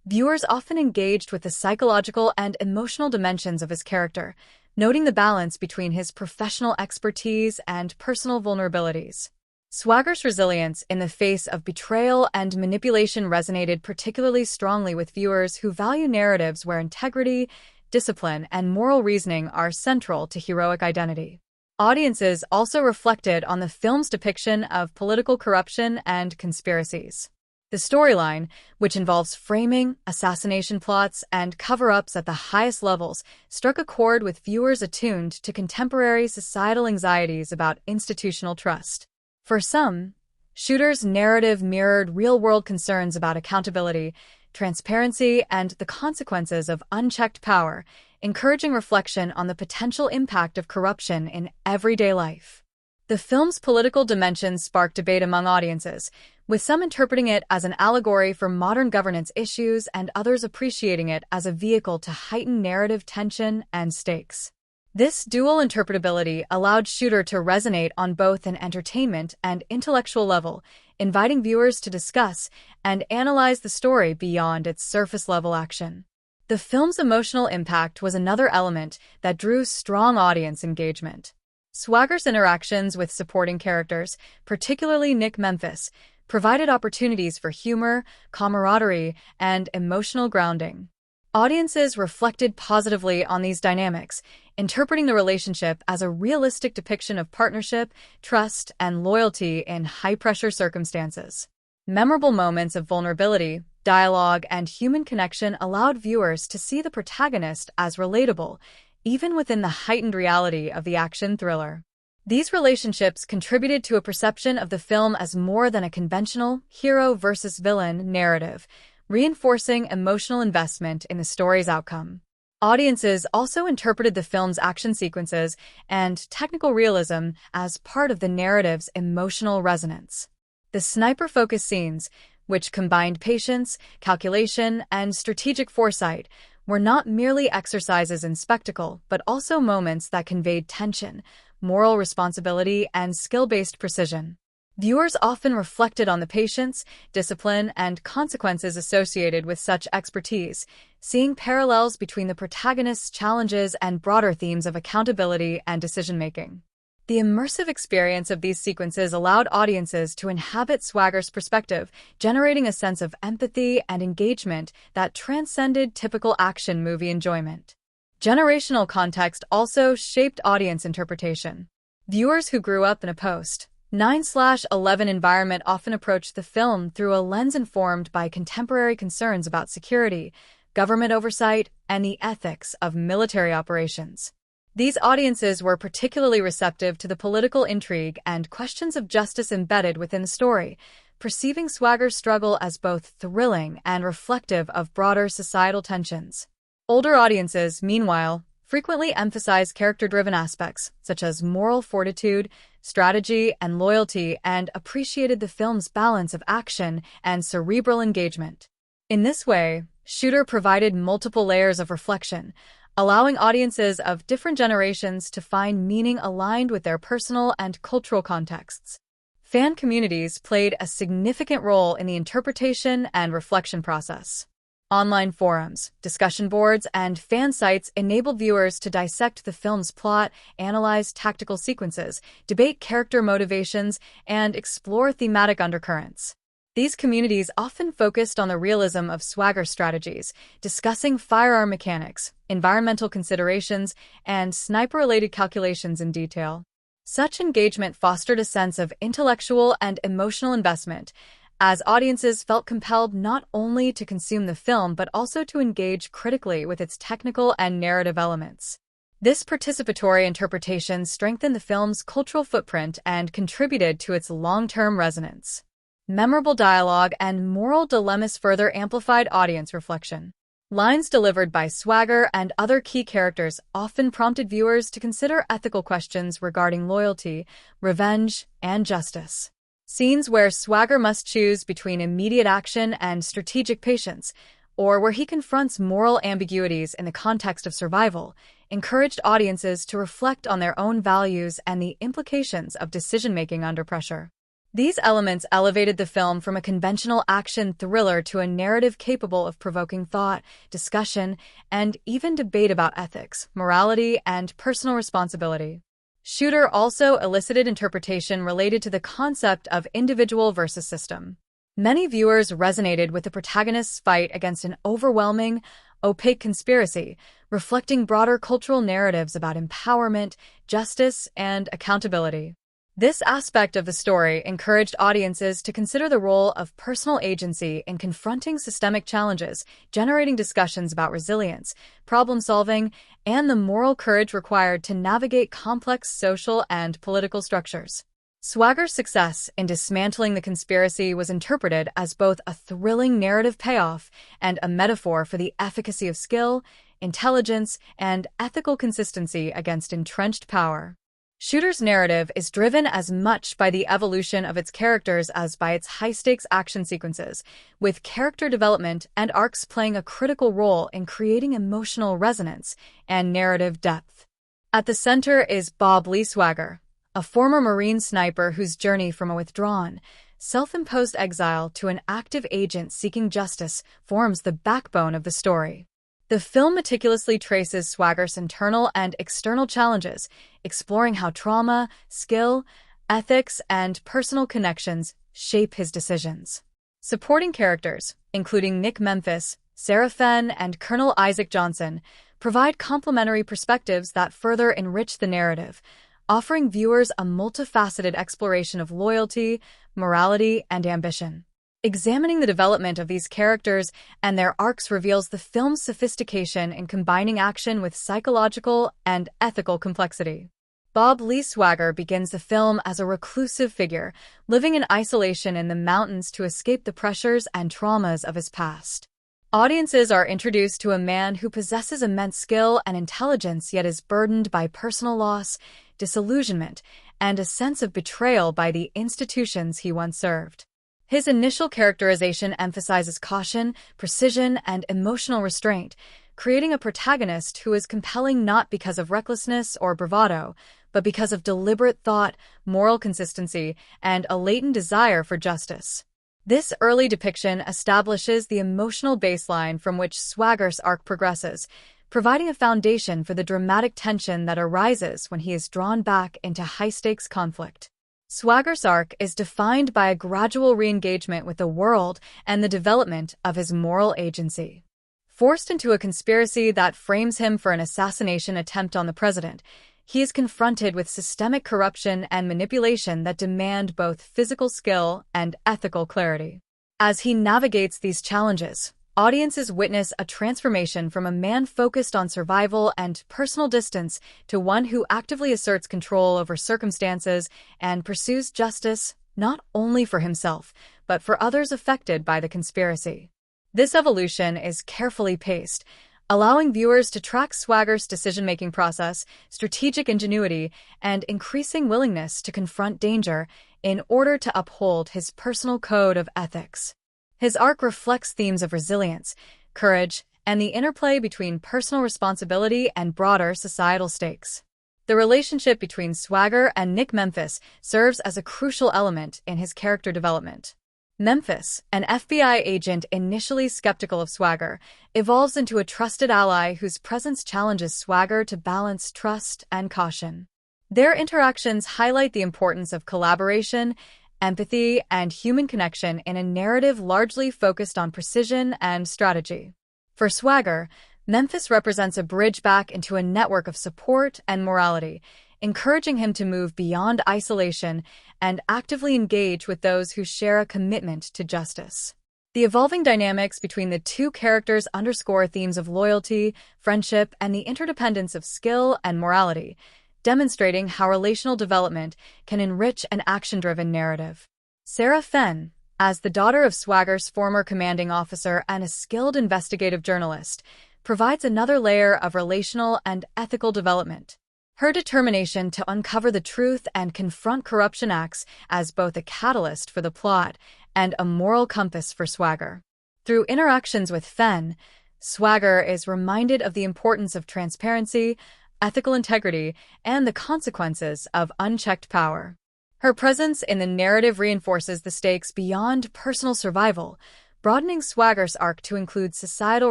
Viewers often engaged with the psychological and emotional dimensions of his character, noting the balance between his professional expertise and personal vulnerabilities. Swagger's resilience in the face of betrayal and manipulation resonated particularly strongly with viewers who value narratives where integrity, discipline, and moral reasoning are central to heroic identity. Audiences also reflected on the film's depiction of political corruption and conspiracies. The storyline, which involves framing, assassination plots, and cover-ups at the highest levels, struck a chord with viewers attuned to contemporary societal anxieties about institutional trust. For some, Shooter's narrative mirrored real-world concerns about accountability, transparency, and the consequences of unchecked power, encouraging reflection on the potential impact of corruption in everyday life. The film's political dimensions sparked debate among audiences, with some interpreting it as an allegory for modern governance issues and others appreciating it as a vehicle to heighten narrative tension and stakes. This dual interpretability allowed Shooter to resonate on both an entertainment and intellectual level, inviting viewers to discuss and analyze the story beyond its surface-level action. The film's emotional impact was another element that drew strong audience engagement. Swagger's interactions with supporting characters, particularly Nick Memphis, provided opportunities for humor, camaraderie, and emotional grounding. Audiences reflected positively on these dynamics, interpreting the relationship as a realistic depiction of partnership, trust, and loyalty in high-pressure circumstances. Memorable moments of vulnerability, dialogue, and human connection allowed viewers to see the protagonist as relatable, even within the heightened reality of the action thriller. These relationships contributed to a perception of the film as more than a conventional hero versus villain narrative, reinforcing emotional investment in the story's outcome. Audiences also interpreted the film's action sequences and technical realism as part of the narrative's emotional resonance. The sniper-focused scenes, which combined patience, calculation, and strategic foresight, were not merely exercises in spectacle, but also moments that conveyed tension, moral responsibility, and skill-based precision. Viewers often reflected on the patience, discipline, and consequences associated with such expertise, seeing parallels between the protagonist's challenges and broader themes of accountability and decision-making. The immersive experience of these sequences allowed audiences to inhabit Swagger's perspective, generating a sense of empathy and engagement that transcended typical action movie enjoyment. Generational context also shaped audience interpretation. Viewers who grew up in a post-9/11 environment often approached the film through a lens informed by contemporary concerns about security, government oversight, and the ethics of military operations. These audiences were particularly receptive to the political intrigue and questions of justice embedded within the story, perceiving Swagger's struggle as both thrilling and reflective of broader societal tensions. Older audiences, meanwhile, frequently emphasize character-driven aspects, such as moral fortitude, strategy, and loyalty, and appreciated the film's balance of action and cerebral engagement. In this way, Shooter provided multiple layers of reflection, allowing audiences of different generations to find meaning aligned with their personal and cultural contexts. Fan communities played a significant role in the interpretation and reflection process. Online forums, discussion boards, and fan sites enabled viewers to dissect the film's plot, analyze tactical sequences, debate character motivations, and explore thematic undercurrents. These communities often focused on the realism of Swagger strategies, discussing firearm mechanics, environmental considerations, and sniper-related calculations in detail. Such engagement fostered a sense of intellectual and emotional investment, as audiences felt compelled not only to consume the film but also to engage critically with its technical and narrative elements. This participatory interpretation strengthened the film's cultural footprint and contributed to its long-term resonance. Memorable dialogue and moral dilemmas further amplified audience reflection. Lines delivered by Swagger and other key characters often prompted viewers to consider ethical questions regarding loyalty, revenge, and justice. Scenes where Swagger must choose between immediate action and strategic patience, or where he confronts moral ambiguities in the context of survival, encouraged audiences to reflect on their own values and the implications of decision-making under pressure. These elements elevated the film from a conventional action thriller to a narrative capable of provoking thought, discussion, and even debate about ethics, morality, and personal responsibility. Shooter also elicited interpretation related to the concept of individual versus system. Many viewers resonated with the protagonist's fight against an overwhelming, opaque conspiracy, reflecting broader cultural narratives about empowerment, justice, and accountability. This aspect of the story encouraged audiences to consider the role of personal agency in confronting systemic challenges, generating discussions about resilience, problem-solving, and the moral courage required to navigate complex social and political structures. Swagger's success in dismantling the conspiracy was interpreted as both a thrilling narrative payoff and a metaphor for the efficacy of skill, intelligence, and ethical consistency against entrenched power. Shooter's narrative is driven as much by the evolution of its characters as by its high-stakes action sequences, with character development and arcs playing a critical role in creating emotional resonance and narrative depth. At the center is Bob Lee Swagger, a former Marine sniper whose journey from a withdrawn, self-imposed exile to an active agent seeking justice forms the backbone of the story. The film meticulously traces Swagger's internal and external challenges, exploring how trauma, skill, ethics, and personal connections shape his decisions. Supporting characters, including Nick Memphis, Sarah Fenn and Colonel Isaac Johnson provide complementary perspectives that further enrich the narrative, offering viewers a multifaceted exploration of loyalty, morality, and ambition. Examining the development of these characters and their arcs reveals the film's sophistication in combining action with psychological and ethical complexity. Bob Lee Swagger begins the film as a reclusive figure, living in isolation in the mountains to escape the pressures and traumas of his past. Audiences are introduced to a man who possesses immense skill and intelligence yet is burdened by personal loss, disillusionment, and a sense of betrayal by the institutions he once served. His initial characterization emphasizes caution, precision, and emotional restraint, creating a protagonist who is compelling not because of recklessness or bravado, but because of deliberate thought, moral consistency, and a latent desire for justice. This early depiction establishes the emotional baseline from which Swagger's arc progresses, providing a foundation for the dramatic tension that arises when he is drawn back into high-stakes conflict. Swagger's arc is defined by a gradual re-engagement with the world and the development of his moral agency. Forced into a conspiracy that frames him for an assassination attempt on the president, he is confronted with systemic corruption and manipulation that demand both physical skill and ethical clarity. As he navigates these challenges, audiences witness a transformation from a man focused on survival and personal distance to one who actively asserts control over circumstances and pursues justice not only for himself, but for others affected by the conspiracy. This evolution is carefully paced, allowing viewers to track Swagger's decision-making process, strategic ingenuity, and increasing willingness to confront danger in order to uphold his personal code of ethics. His arc reflects themes of resilience, courage, and the interplay between personal responsibility and broader societal stakes. The relationship between Swagger and Nick Memphis serves as a crucial element in his character development. Memphis, an FBI agent initially skeptical of Swagger, evolves into a trusted ally whose presence challenges Swagger to balance trust and caution. Their interactions highlight the importance of collaboration, empathy, and human connection in a narrative largely focused on precision and strategy. For Swagger, Memphis represents a bridge back into a network of support and morality, encouraging him to move beyond isolation and actively engage with those who share a commitment to justice. The evolving dynamics between the two characters underscore themes of loyalty, friendship, and the interdependence of skill and morality, demonstrating how relational development can enrich an action-driven narrative. Sarah Fenn, as the daughter of Swagger's former commanding officer and a skilled investigative journalist, provides another layer of relational and ethical development. Her determination to uncover the truth and confront corruption acts as both a catalyst for the plot and a moral compass for Swagger. Through interactions with Fenn, Swagger is reminded of the importance of transparency, ethical integrity, and the consequences of unchecked power. Her presence in the narrative reinforces the stakes beyond personal survival, broadening Swagger's arc to include societal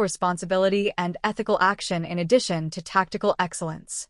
responsibility and ethical action in addition to tactical excellence.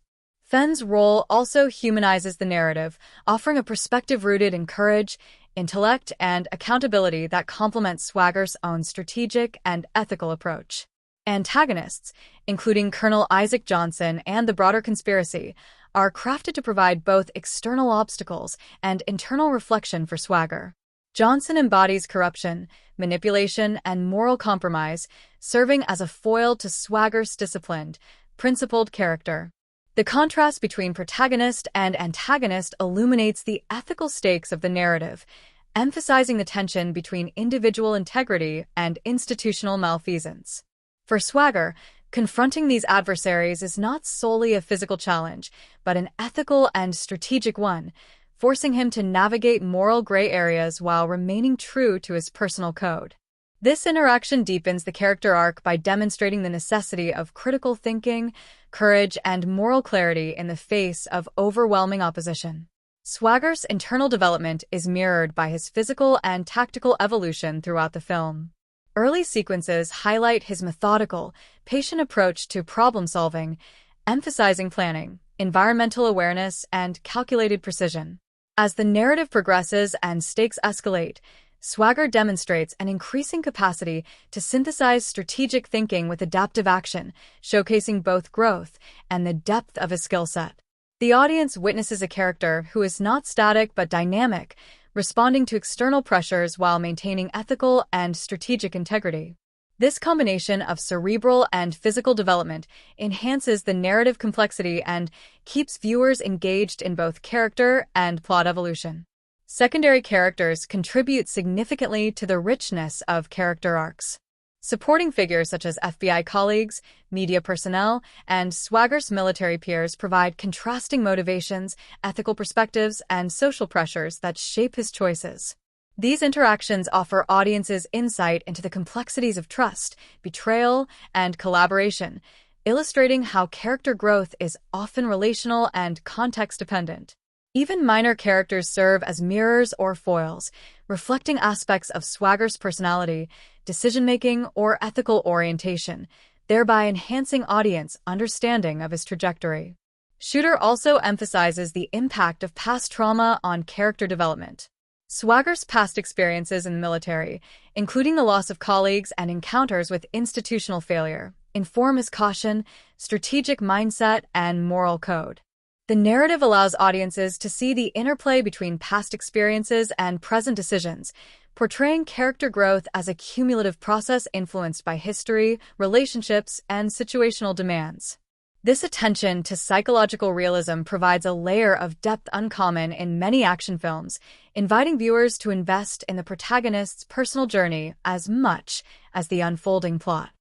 Fenn's role also humanizes the narrative, offering a perspective rooted in courage, intellect, and accountability that complements Swagger's own strategic and ethical approach. Antagonists, including Colonel Isaac Johnson and the broader conspiracy, are crafted to provide both external obstacles and internal reflection for Swagger. Johnson embodies corruption, manipulation, and moral compromise, serving as a foil to Swagger's disciplined, principled character. The contrast between protagonist and antagonist illuminates the ethical stakes of the narrative, emphasizing the tension between individual integrity and institutional malfeasance. For Swagger, confronting these adversaries is not solely a physical challenge, but an ethical and strategic one, forcing him to navigate moral gray areas while remaining true to his personal code. This interaction deepens the character arc by demonstrating the necessity of critical thinking, courage, and moral clarity in the face of overwhelming opposition. Swagger's internal development is mirrored by his physical and tactical evolution throughout the film. Early sequences highlight his methodical, patient approach to problem-solving, emphasizing planning, environmental awareness, and calculated precision. As the narrative progresses and stakes escalate, Swagger demonstrates an increasing capacity to synthesize strategic thinking with adaptive action, showcasing both growth and the depth of his skill set. The audience witnesses a character who is not static but dynamic, responding to external pressures while maintaining ethical and strategic integrity. This combination of cerebral and physical development enhances the narrative complexity and keeps viewers engaged in both character and plot evolution. Secondary characters contribute significantly to the richness of character arcs. Supporting figures such as FBI colleagues, media personnel, and Swagger's military peers provide contrasting motivations, ethical perspectives, and social pressures that shape his choices. These interactions offer audiences insight into the complexities of trust, betrayal, and collaboration, illustrating how character growth is often relational and context-dependent. Even minor characters serve as mirrors or foils, reflecting aspects of Swagger's personality, decision-making, or ethical orientation, thereby enhancing audience understanding of his trajectory. Shooter also emphasizes the impact of past trauma on character development. Swagger's past experiences in the military, including the loss of colleagues and encounters with institutional failure, inform his caution, strategic mindset, and moral code. The narrative allows audiences to see the interplay between past experiences and present decisions, portraying character growth as a cumulative process influenced by history, relationships, and situational demands. This attention to psychological realism provides a layer of depth uncommon in many action films, inviting viewers to invest in the protagonist's personal journey as much as the unfolding plot.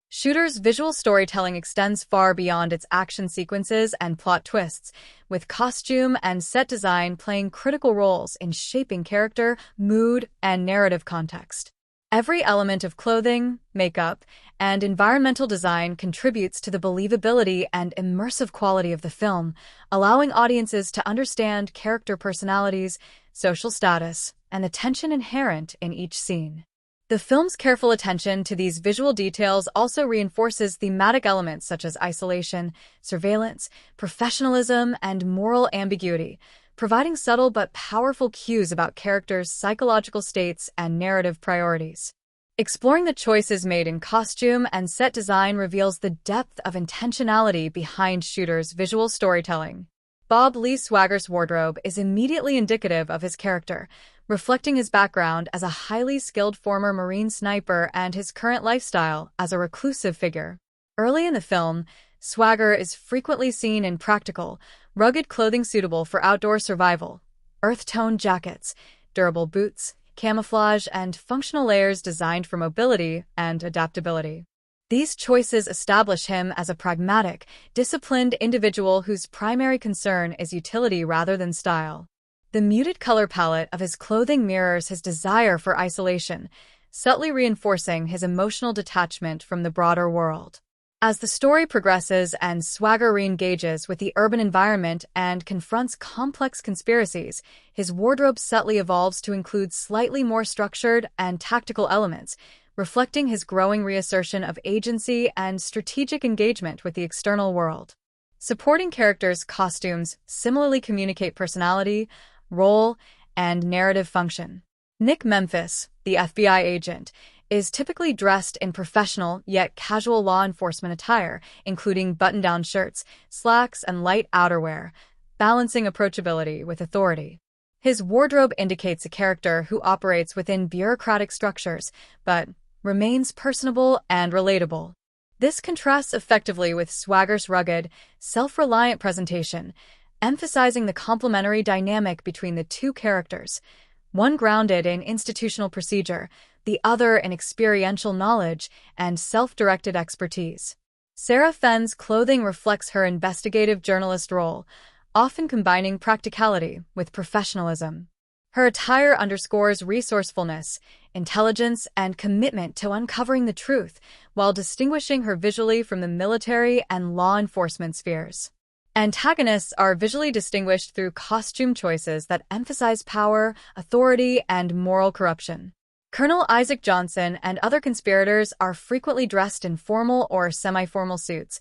Shooter's visual storytelling extends far beyond its action sequences and plot twists, with costume and set design playing critical roles in shaping character, mood, and narrative context. Every element of clothing, makeup, and environmental design contributes to the believability and immersive quality of the film, allowing audiences to understand character personalities, social status, and the tension inherent in each scene. The film's careful attention to these visual details also reinforces thematic elements such as isolation, surveillance, professionalism, and moral ambiguity, providing subtle but powerful cues about characters' psychological states and narrative priorities. Exploring the choices made in costume and set design reveals the depth of intentionality behind Shooter's visual storytelling. Bob Lee Swagger's wardrobe is immediately indicative of his character, reflecting his background as a highly skilled former Marine sniper and his current lifestyle as a reclusive figure. Early in the film, Swagger is frequently seen in practical, rugged clothing suitable for outdoor survival, earth-tone jackets, durable boots, camouflage, and functional layers designed for mobility and adaptability. These choices establish him as a pragmatic, disciplined individual whose primary concern is utility rather than style. The muted color palette of his clothing mirrors his desire for isolation, subtly reinforcing his emotional detachment from the broader world. As the story progresses and Swagger re-engages with the urban environment and confronts complex conspiracies, his wardrobe subtly evolves to include slightly more structured and tactical elements, reflecting his growing reassertion of agency and strategic engagement with the external world. Supporting characters' costumes similarly communicate personality, role, and narrative function. Nick Memphis, the FBI agent, is typically dressed in professional yet casual law enforcement attire, including button-down shirts, slacks, and light outerwear, balancing approachability with authority. His wardrobe indicates a character who operates within bureaucratic structures, but remains personable and relatable. This contrasts effectively with Swagger's rugged, self-reliant presentation, emphasizing the complementary dynamic between the two characters, one grounded in institutional procedure, the other in experiential knowledge and self-directed expertise. Sarah Fenn's clothing reflects her investigative journalist role, often combining practicality with professionalism. Her attire underscores resourcefulness, intelligence, and commitment to uncovering the truth, while distinguishing her visually from the military and law enforcement spheres. Antagonists are visually distinguished through costume choices that emphasize power, authority, and moral corruption. Colonel Isaac Johnson and other conspirators are frequently dressed in formal or semi-formal suits,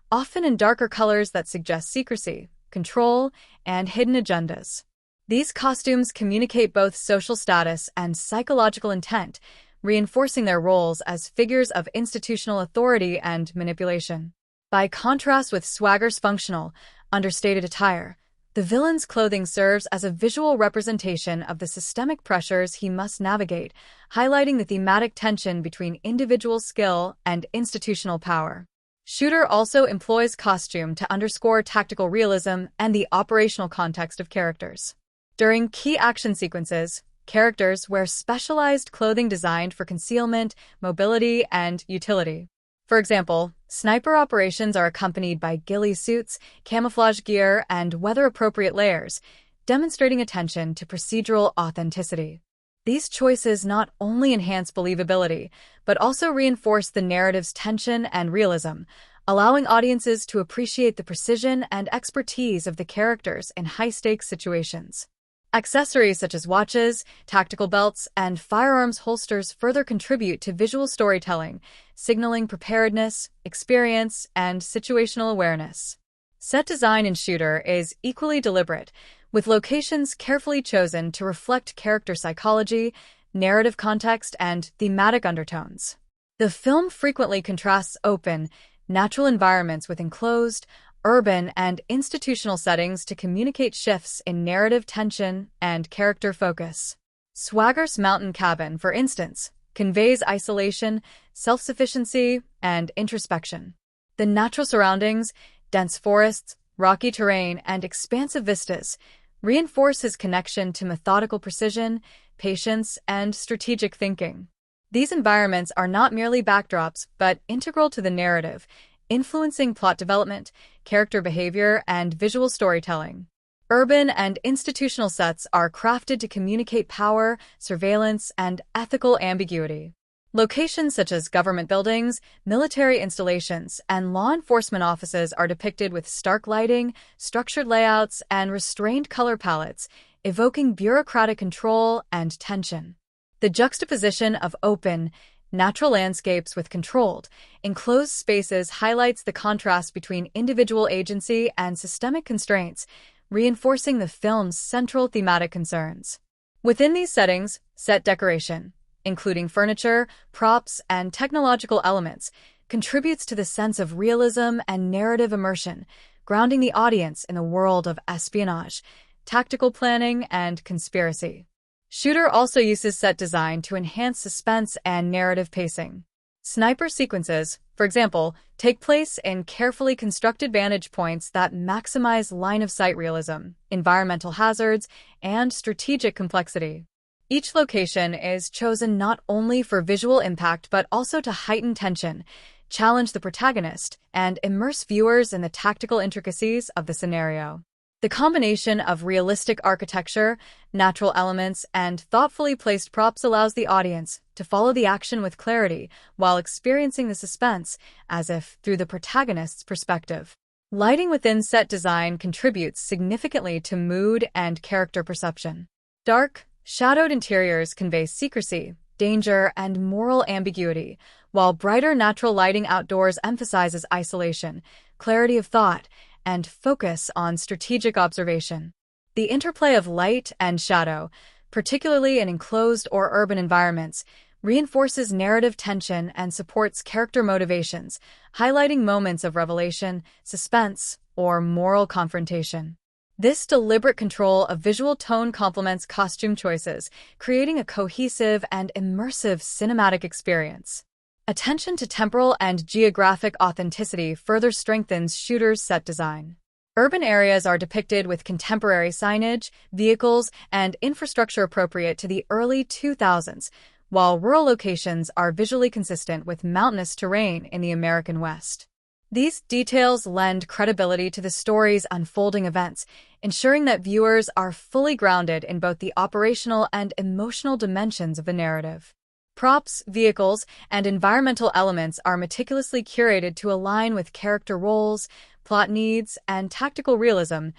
often in darker colors that suggest secrecy, control, and hidden agendas. These costumes communicate both social status and psychological intent, reinforcing their roles as figures of institutional authority and manipulation. By contrast with Swagger's functional, understated attire, the villain's clothing serves as a visual representation of the systemic pressures he must navigate, highlighting the thematic tension between individual skill and institutional power. Shooter also employs costume to underscore tactical realism and the operational context of characters. During key action sequences, characters wear specialized clothing designed for concealment, mobility, and utility. For example, sniper operations are accompanied by ghillie suits, camouflage gear, and weather-appropriate layers, demonstrating attention to procedural authenticity. These choices not only enhance believability, but also reinforce the narrative's tension and realism, allowing audiences to appreciate the precision and expertise of the characters in high-stakes situations. Accessories such as watches, tactical belts, and firearms holsters further contribute to visual storytelling, signaling preparedness, experience, and situational awareness. Set design in Shooter is equally deliberate, with locations carefully chosen to reflect character psychology, narrative context, and thematic undertones. The film frequently contrasts open, natural environments with enclosed, urban, and institutional settings to communicate shifts in narrative tension and character focus. Swagger's mountain cabin, for instance, conveys isolation, self-sufficiency, and introspection. The natural surroundings, dense forests, rocky terrain, and expansive vistas reinforce his connection to methodical precision, patience, and strategic thinking. These environments are not merely backdrops, but integral to the narrative, influencing plot development, character behavior, and visual storytelling. Urban and institutional sets are crafted to communicate power, surveillance, and ethical ambiguity. Locations such as government buildings, military installations, and law enforcement offices are depicted with stark lighting, structured layouts, and restrained color palettes, evoking bureaucratic control and tension. The juxtaposition of open, natural landscapes with controlled, enclosed spaces highlights the contrast between individual agency and systemic constraints, reinforcing the film's central thematic concerns. Within these settings, set decoration, including furniture, props, and technological elements, contributes to the sense of realism and narrative immersion, grounding the audience in a world of espionage, tactical planning, and conspiracy. Shooter also uses set design to enhance suspense and narrative pacing. Sniper sequences, for example, take place in carefully constructed vantage points that maximize line-of-sight realism, environmental hazards, and strategic complexity. Each location is chosen not only for visual impact but also to heighten tension, challenge the protagonist, and immerse viewers in the tactical intricacies of the scenario. The combination of realistic architecture, natural elements, and thoughtfully placed props allows the audience to follow the action with clarity while experiencing the suspense as if through the protagonist's perspective. Lighting within set design contributes significantly to mood and character perception. Dark, shadowed interiors convey secrecy, danger, and moral ambiguity, while brighter natural lighting outdoors emphasizes isolation, clarity of thought, and focus on strategic observation. The interplay of light and shadow, particularly in enclosed or urban environments, reinforces narrative tension and supports character motivations, highlighting moments of revelation, suspense, or moral confrontation. This deliberate control of visual tone complements costume choices, creating a cohesive and immersive cinematic experience. Attention to temporal and geographic authenticity further strengthens Shooter's set design. Urban areas are depicted with contemporary signage, vehicles, and infrastructure appropriate to the early 2000s, while rural locations are visually consistent with mountainous terrain in the American West. These details lend credibility to the story's unfolding events, ensuring that viewers are fully grounded in both the operational and emotional dimensions of the narrative. Props, vehicles, and environmental elements are meticulously curated to align with character roles, plot needs, and tactical realism,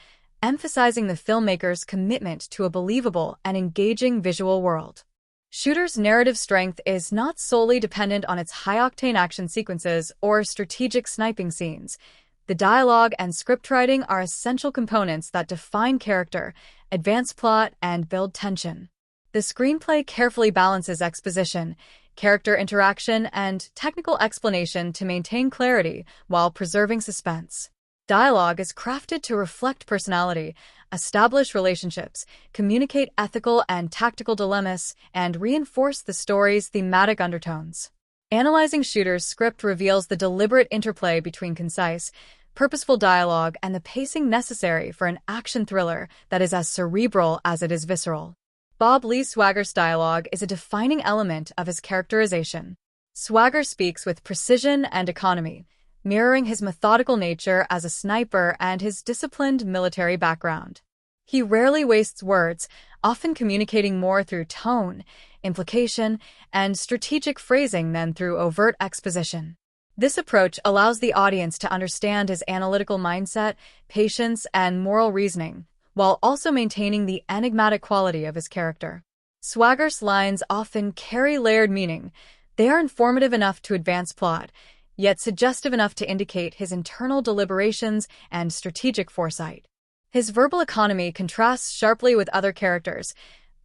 emphasizing the filmmaker's commitment to a believable and engaging visual world. Shooter's narrative strength is not solely dependent on its high-octane action sequences or strategic sniping scenes. The dialogue and scriptwriting are essential components that define character, advance plot, and build tension. The screenplay carefully balances exposition, character interaction, and technical explanation to maintain clarity while preserving suspense. Dialogue is crafted to reflect personality, establish relationships, communicate ethical and tactical dilemmas, and reinforce the story's thematic undertones. Analyzing Shooter's script reveals the deliberate interplay between concise, purposeful dialogue and the pacing necessary for an action thriller that is as cerebral as it is visceral. Bob Lee Swagger's dialogue is a defining element of his characterization. Swagger speaks with precision and economy, mirroring his methodical nature as a sniper and his disciplined military background. He rarely wastes words, often communicating more through tone, implication, and strategic phrasing than through overt exposition. This approach allows the audience to understand his analytical mindset, patience, and moral reasoning, while also maintaining the enigmatic quality of his character. Swagger's lines often carry layered meaning. They are informative enough to advance plot, yet suggestive enough to indicate his internal deliberations and strategic foresight. His verbal economy contrasts sharply with other characters,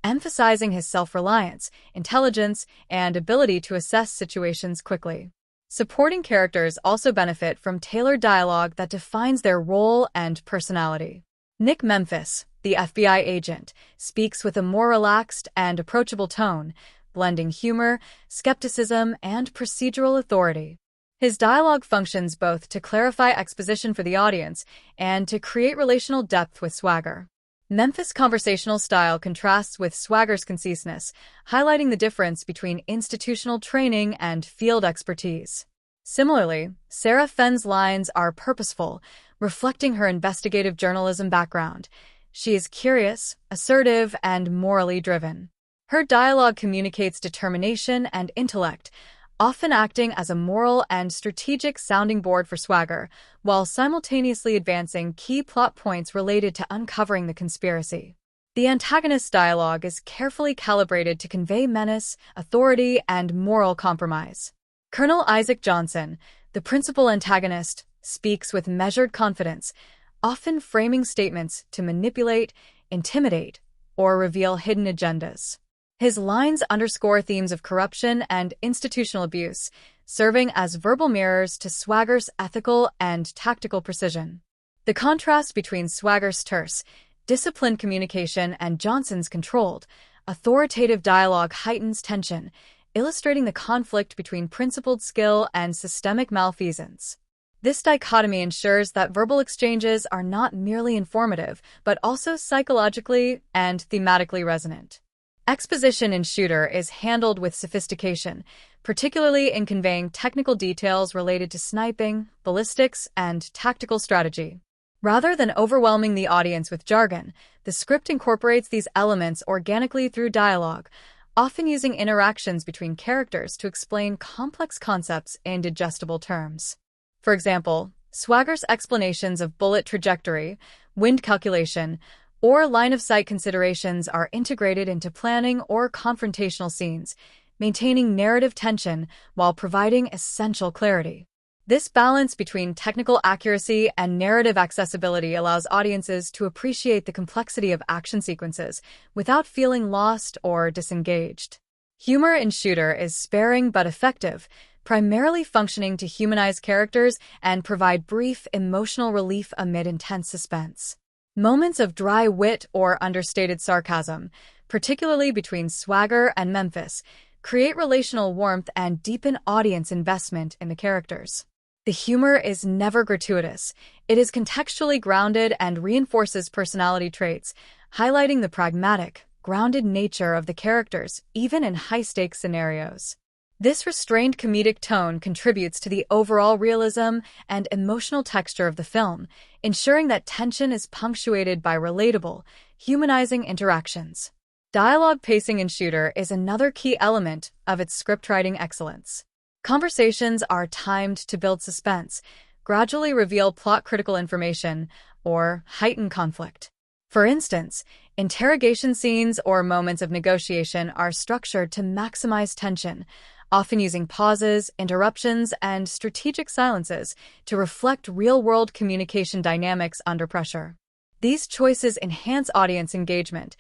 emphasizing his self-reliance, intelligence, and ability to assess situations quickly. Supporting characters also benefit from tailored dialogue that defines their role and personality. Nick Memphis, the FBI agent, speaks with a more relaxed and approachable tone, blending humor, skepticism, and procedural authority. His dialogue functions both to clarify exposition for the audience and to create relational depth with Swagger. Memphis' conversational style contrasts with Swagger's conciseness, highlighting the difference between institutional training and field expertise. Similarly, Sarah Fenn's lines are purposeful, reflecting her investigative journalism background. She is curious, assertive, and morally driven. Her dialogue communicates determination and intellect, often acting as a moral and strategic sounding board for Swagger, while simultaneously advancing key plot points related to uncovering the conspiracy. The antagonist's dialogue is carefully calibrated to convey menace, authority, and moral compromise. Colonel Isaac Johnson, the principal antagonist, speaks with measured confidence, often framing statements to manipulate, intimidate, or reveal hidden agendas. His lines underscore themes of corruption and institutional abuse, serving as verbal mirrors to Swagger's ethical and tactical precision. The contrast between Swagger's terse, disciplined communication and Johnson's controlled, authoritative dialogue heightens tension, illustrating the conflict between principled skill and systemic malfeasance. This dichotomy ensures that verbal exchanges are not merely informative, but also psychologically and thematically resonant. Exposition in Shooter is handled with sophistication, particularly in conveying technical details related to sniping, ballistics, and tactical strategy. Rather than overwhelming the audience with jargon, the script incorporates these elements organically through dialogue, often using interactions between characters to explain complex concepts in digestible terms. For example, Swagger's explanations of bullet trajectory, wind calculation, or line-of-sight considerations are integrated into planning or confrontational scenes, maintaining narrative tension while providing essential clarity. This balance between technical accuracy and narrative accessibility allows audiences to appreciate the complexity of action sequences without feeling lost or disengaged. Humor in Shooter is sparing but effective, primarily functioning to humanize characters and provide brief emotional relief amid intense suspense. Moments of dry wit or understated sarcasm, particularly between Swagger and Memphis, create relational warmth and deepen audience investment in the characters. The humor is never gratuitous. It is contextually grounded and reinforces personality traits, highlighting the pragmatic, grounded nature of the characters, even in high-stakes scenarios. This restrained comedic tone contributes to the overall realism and emotional texture of the film, ensuring that tension is punctuated by relatable, humanizing interactions. Dialogue pacing in Shooter is another key element of its scriptwriting excellence. Conversations are timed to build suspense, gradually reveal plot-critical information, or heighten conflict. For instance, interrogation scenes or moments of negotiation are structured to maximize tension, often using pauses, interruptions, and strategic silences to reflect real-world communication dynamics under pressure. These choices enhance audience engagement,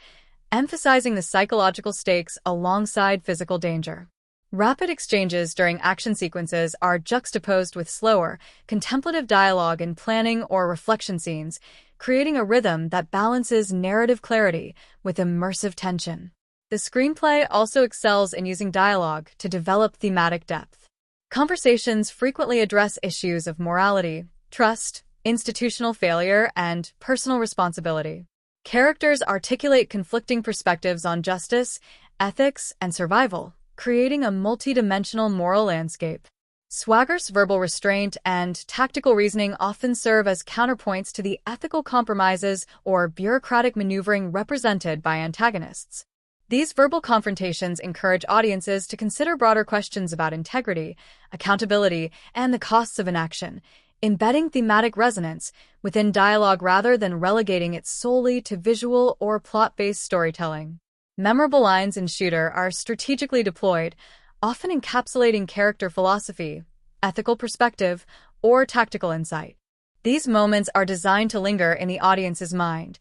emphasizing the psychological stakes alongside physical danger. Rapid exchanges during action sequences are juxtaposed with slower, contemplative dialogue in planning or reflection scenes, creating a rhythm that balances narrative clarity with immersive tension. The screenplay also excels in using dialogue to develop thematic depth. Conversations frequently address issues of morality, trust, institutional failure, and personal responsibility. Characters articulate conflicting perspectives on justice, ethics, and survival, creating a multidimensional moral landscape. Swagger's verbal restraint and tactical reasoning often serve as counterpoints to the ethical compromises or bureaucratic maneuvering represented by antagonists. These verbal confrontations encourage audiences to consider broader questions about integrity, accountability, and the costs of inaction, embedding thematic resonance within dialogue rather than relegating it solely to visual or plot-based storytelling. Memorable lines in Shooter are strategically deployed, often encapsulating character philosophy, ethical perspective, or tactical insight. These moments are designed to linger in the audience's mind,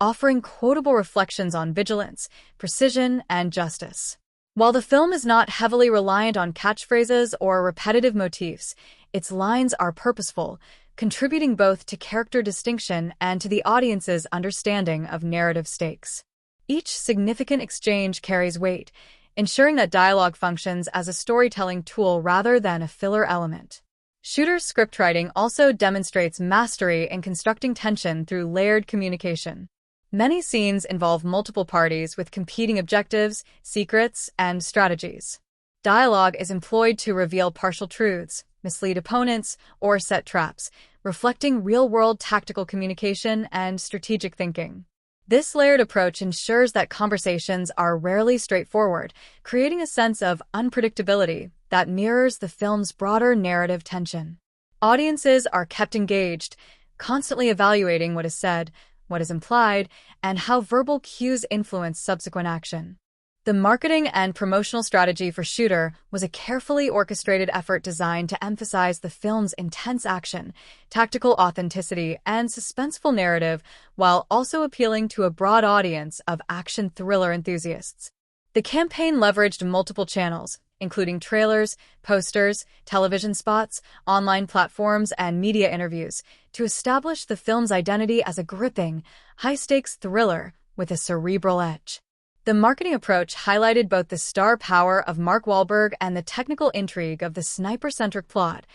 offering quotable reflections on vigilance, precision, and justice. While the film is not heavily reliant on catchphrases or repetitive motifs, its lines are purposeful, contributing both to character distinction and to the audience's understanding of narrative stakes. Each significant exchange carries weight, ensuring that dialogue functions as a storytelling tool rather than a filler element. Shooter's scriptwriting also demonstrates mastery in constructing tension through layered communication. Many scenes involve multiple parties with competing objectives, secrets, and strategies. Dialogue is employed to reveal partial truths, mislead opponents, or set traps, reflecting real-world tactical communication and strategic thinking. This layered approach ensures that conversations are rarely straightforward, creating a sense of unpredictability that mirrors the film's broader narrative tension. Audiences are kept engaged, constantly evaluating what is said, what is implied, and how verbal cues influence subsequent action. The marketing and promotional strategy for Shooter was a carefully orchestrated effort designed to emphasize the film's intense action, tactical authenticity, and suspenseful narrative, while also appealing to a broad audience of action thriller enthusiasts. The campaign leveraged multiple channels, including trailers, posters, television spots, online platforms, and media interviews, to establish the film's identity as a gripping, high-stakes thriller with a cerebral edge. The marketing approach highlighted both the star power of Mark Wahlberg and the technical intrigue of the sniper-centric plot,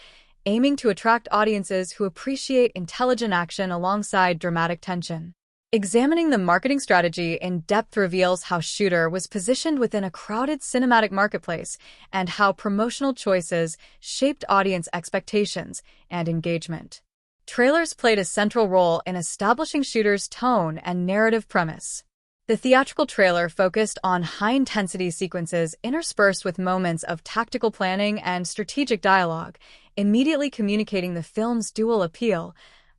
aiming to attract audiences who appreciate intelligent action alongside dramatic tension. Examining the marketing strategy in depth reveals how Shooter was positioned within a crowded cinematic marketplace and how promotional choices shaped audience expectations and engagement. Trailers played a central role in establishing Shooter's tone and narrative premise. The theatrical trailer focused on high-intensity sequences interspersed with moments of tactical planning and strategic dialogue, immediately communicating the film's dual appeal,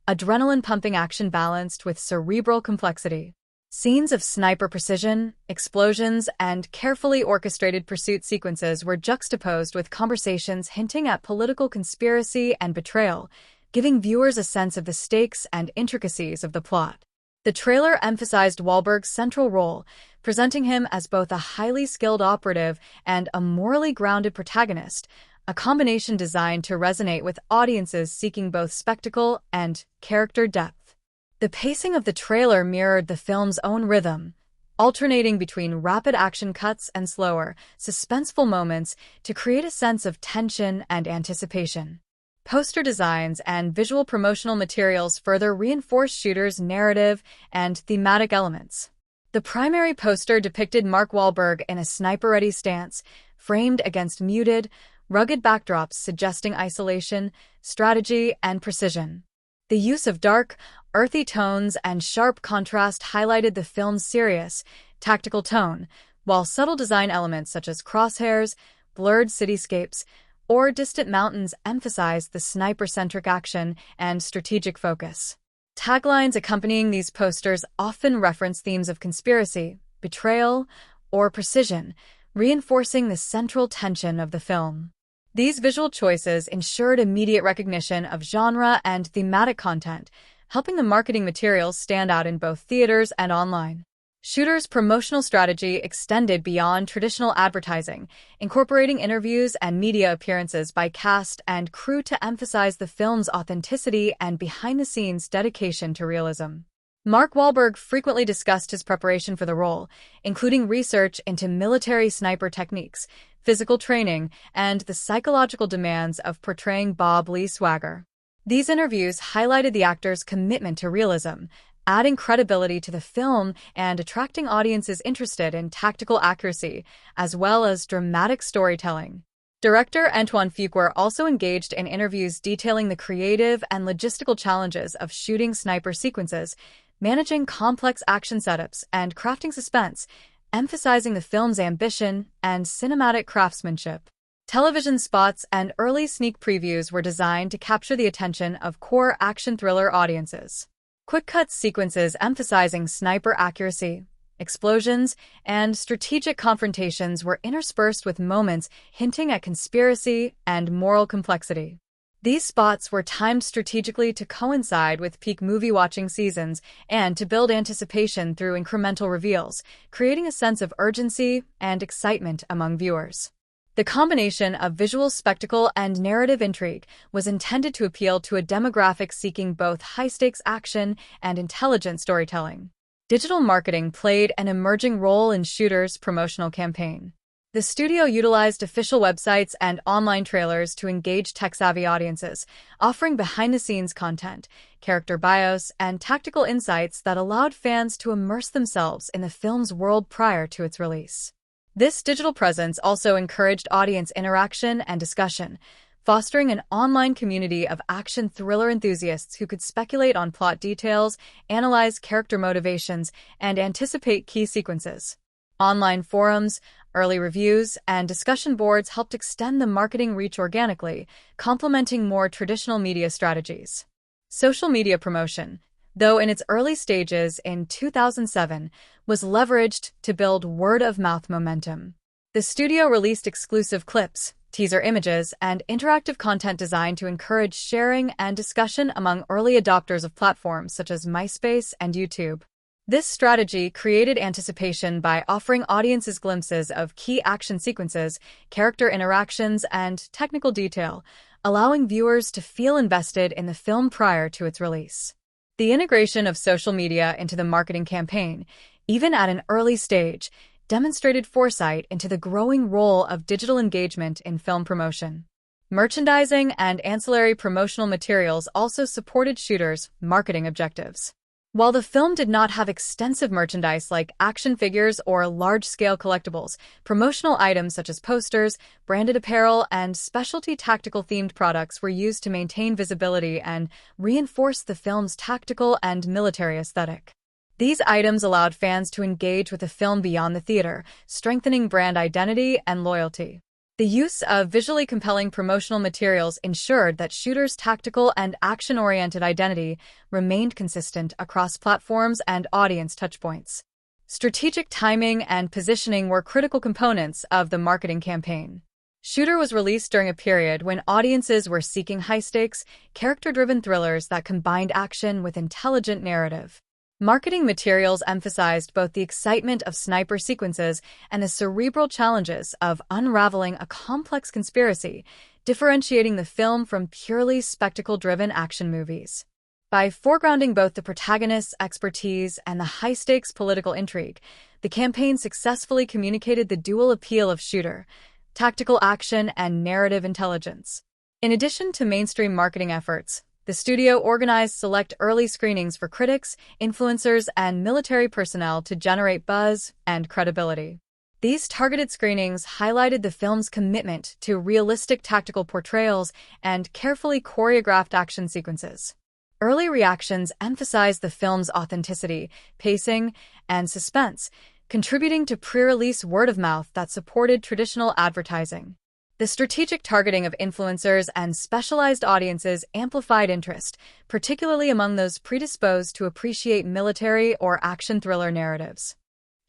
adrenaline-pumping action balanced with cerebral complexity. Scenes of sniper precision, explosions, and carefully orchestrated pursuit sequences were juxtaposed with conversations hinting at political conspiracy and betrayal, giving viewers a sense of the stakes and intricacies of the plot. The trailer emphasized Wahlberg's central role, presenting him as both a highly skilled operative and a morally grounded protagonist, a combination designed to resonate with audiences seeking both spectacle and character depth. The pacing of the trailer mirrored the film's own rhythm, alternating between rapid action cuts and slower, suspenseful moments to create a sense of tension and anticipation. Poster designs and visual promotional materials further reinforced Shooter's narrative and thematic elements. The primary poster depicted Mark Wahlberg in a sniper-ready stance, framed against muted, rugged backdrops suggesting isolation, strategy, and precision. The use of dark, earthy tones and sharp contrast highlighted the film's serious, tactical tone, while subtle design elements such as crosshairs, blurred cityscapes, or distant mountains emphasized the sniper-centric action and strategic focus. Taglines accompanying these posters often reference themes of conspiracy, betrayal, or precision, reinforcing the central tension of the film. These visual choices ensured immediate recognition of genre and thematic content, helping the marketing materials stand out in both theaters and online. Shooter's promotional strategy extended beyond traditional advertising, incorporating interviews and media appearances by cast and crew to emphasize the film's authenticity and behind-the-scenes dedication to realism. Mark Wahlberg frequently discussed his preparation for the role, including research into military sniper techniques, physical training, and the psychological demands of portraying Bob Lee Swagger. These interviews highlighted the actor's commitment to realism, adding credibility to the film and attracting audiences interested in tactical accuracy, as well as dramatic storytelling. Director Antoine Fuqua also engaged in interviews detailing the creative and logistical challenges of shooting sniper sequences, managing complex action setups, and crafting suspense, emphasizing the film's ambition and cinematic craftsmanship. Television spots and early sneak previews were designed to capture the attention of core action thriller audiences. Quick-cut sequences emphasizing sniper accuracy, explosions, and strategic confrontations were interspersed with moments hinting at conspiracy and moral complexity. These spots were timed strategically to coincide with peak movie-watching seasons and to build anticipation through incremental reveals, creating a sense of urgency and excitement among viewers. The combination of visual spectacle and narrative intrigue was intended to appeal to a demographic seeking both high-stakes action and intelligent storytelling. Digital marketing played an emerging role in Shooter's promotional campaign. The studio utilized official websites and online trailers to engage tech-savvy audiences, offering behind-the-scenes content, character bios, and tactical insights that allowed fans to immerse themselves in the film's world prior to its release. This digital presence also encouraged audience interaction and discussion, fostering an online community of action thriller enthusiasts who could speculate on plot details, analyze character motivations, and anticipate key sequences. Online forums, early reviews, and discussion boards helped extend the marketing reach organically, complementing more traditional media strategies. Social media promotion, though in its early stages in 2007, was leveraged to build word-of-mouth momentum. The studio released exclusive clips, teaser images, and interactive content designed to encourage sharing and discussion among early adopters of platforms such as MySpace and YouTube. This strategy created anticipation by offering audiences glimpses of key action sequences, character interactions, and technical detail, allowing viewers to feel invested in the film prior to its release. The integration of social media into the marketing campaign, even at an early stage, demonstrated foresight into the growing role of digital engagement in film promotion. Merchandising and ancillary promotional materials also supported Shooter's marketing objectives. While the film did not have extensive merchandise like action figures or large-scale collectibles, promotional items such as posters, branded apparel, and specialty tactical-themed products were used to maintain visibility and reinforce the film's tactical and military aesthetic. These items allowed fans to engage with the film beyond the theater, strengthening brand identity and loyalty. The use of visually compelling promotional materials ensured that Shooter's tactical and action-oriented identity remained consistent across platforms and audience touchpoints. Strategic timing and positioning were critical components of the marketing campaign. Shooter was released during a period when audiences were seeking high-stakes, character-driven thrillers that combined action with intelligent narrative. Marketing materials emphasized both the excitement of sniper sequences and the cerebral challenges of unraveling a complex conspiracy, differentiating the film from purely spectacle-driven action movies. By foregrounding both the protagonist's expertise and the high-stakes political intrigue, the campaign successfully communicated the dual appeal of Shooter, tactical action and narrative intelligence. In addition to mainstream marketing efforts, the studio organized select early screenings for critics, influencers, and military personnel to generate buzz and credibility. These targeted screenings highlighted the film's commitment to realistic tactical portrayals and carefully choreographed action sequences. Early reactions emphasized the film's authenticity, pacing, and suspense, contributing to pre-release word-of-mouth that supported traditional advertising. The strategic targeting of influencers and specialized audiences amplified interest, particularly among those predisposed to appreciate military or action thriller narratives.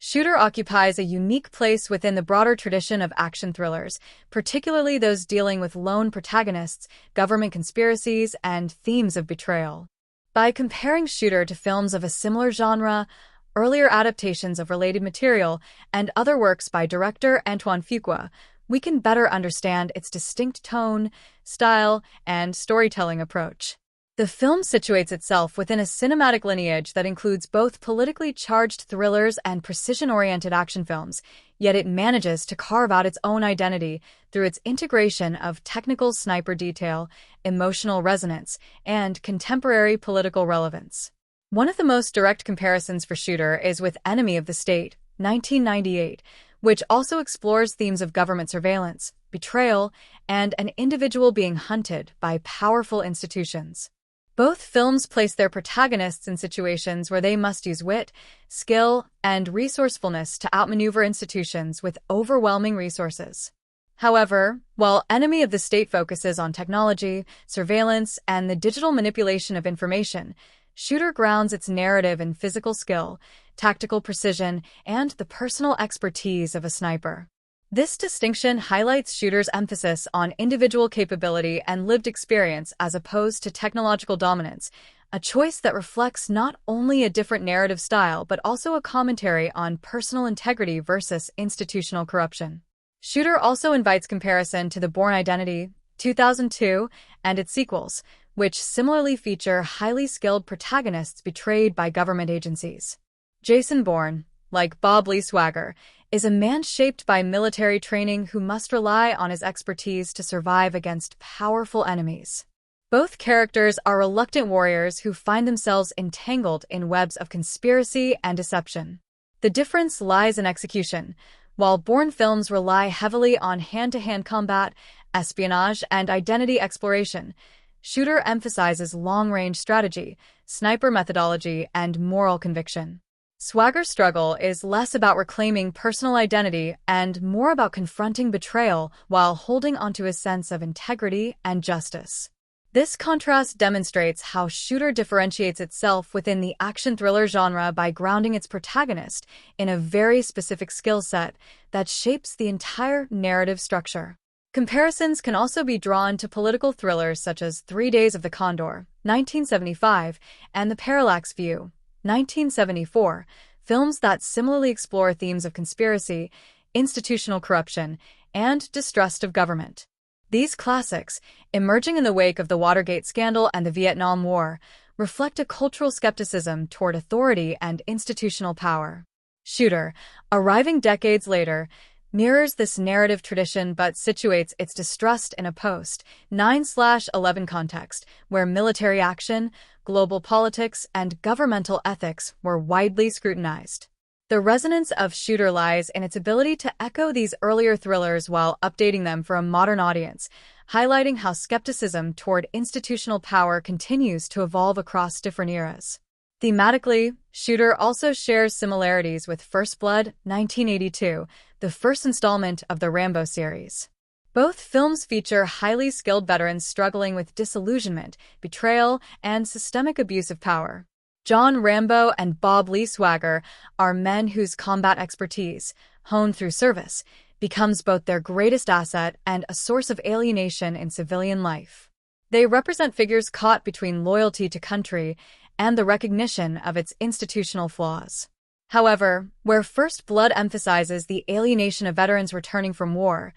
Shooter occupies a unique place within the broader tradition of action thrillers, particularly those dealing with lone protagonists, government conspiracies, and themes of betrayal. By comparing Shooter to films of a similar genre, earlier adaptations of related material, and other works by director Antoine Fuqua, we can better understand its distinct tone, style, and storytelling approach. The film situates itself within a cinematic lineage that includes both politically charged thrillers and precision-oriented action films, yet it manages to carve out its own identity through its integration of technical sniper detail, emotional resonance, and contemporary political relevance. One of the most direct comparisons for Shooter is with Enemy of the State, 1998, which also explores themes of government surveillance, betrayal, and an individual being hunted by powerful institutions. Both films place their protagonists in situations where they must use wit, skill, and resourcefulness to outmaneuver institutions with overwhelming resources. However, while Enemy of the State focuses on technology, surveillance, and the digital manipulation of information, Shooter grounds its narrative in physical skill, tactical precision, and the personal expertise of a sniper. This distinction highlights Shooter's emphasis on individual capability and lived experience as opposed to technological dominance, a choice that reflects not only a different narrative style but also a commentary on personal integrity versus institutional corruption. Shooter also invites comparison to The Bourne Identity, 2002, and its sequels, which similarly feature highly skilled protagonists betrayed by government agencies. Jason Bourne, like Bob Lee Swagger, is a man shaped by military training who must rely on his expertise to survive against powerful enemies. Both characters are reluctant warriors who find themselves entangled in webs of conspiracy and deception. The difference lies in execution. While Bourne films rely heavily on hand-to-hand combat, espionage, and identity exploration, Shooter emphasizes long-range strategy, sniper methodology, and moral conviction. Swagger's struggle is less about reclaiming personal identity and more about confronting betrayal while holding onto his sense of integrity and justice. This contrast demonstrates how Shooter differentiates itself within the action thriller genre by grounding its protagonist in a very specific skill set that shapes the entire narrative structure. Comparisons can also be drawn to political thrillers such as 3 Days of the Condor, 1975, and The Parallax View, 1974, films that similarly explore themes of conspiracy, institutional corruption, and distrust of government. These classics, emerging in the wake of the Watergate scandal and the Vietnam War, reflect a cultural skepticism toward authority and institutional power. Shooter, arriving decades later, mirrors this narrative tradition but situates its distrust in a post-9/11 context where military action, global politics, and governmental ethics were widely scrutinized. The resonance of Shooter lies in its ability to echo these earlier thrillers while updating them for a modern audience, highlighting how skepticism toward institutional power continues to evolve across different eras. Thematically, Shooter also shares similarities with First Blood, 1982, the first installment of the Rambo series. Both films feature highly skilled veterans struggling with disillusionment, betrayal, and systemic abuse of power. John Rambo and Bob Lee Swagger are men whose combat expertise, honed through service, becomes both their greatest asset and a source of alienation in civilian life. They represent figures caught between loyalty to country and the recognition of its institutional flaws. However, where First Blood emphasizes the alienation of veterans returning from war,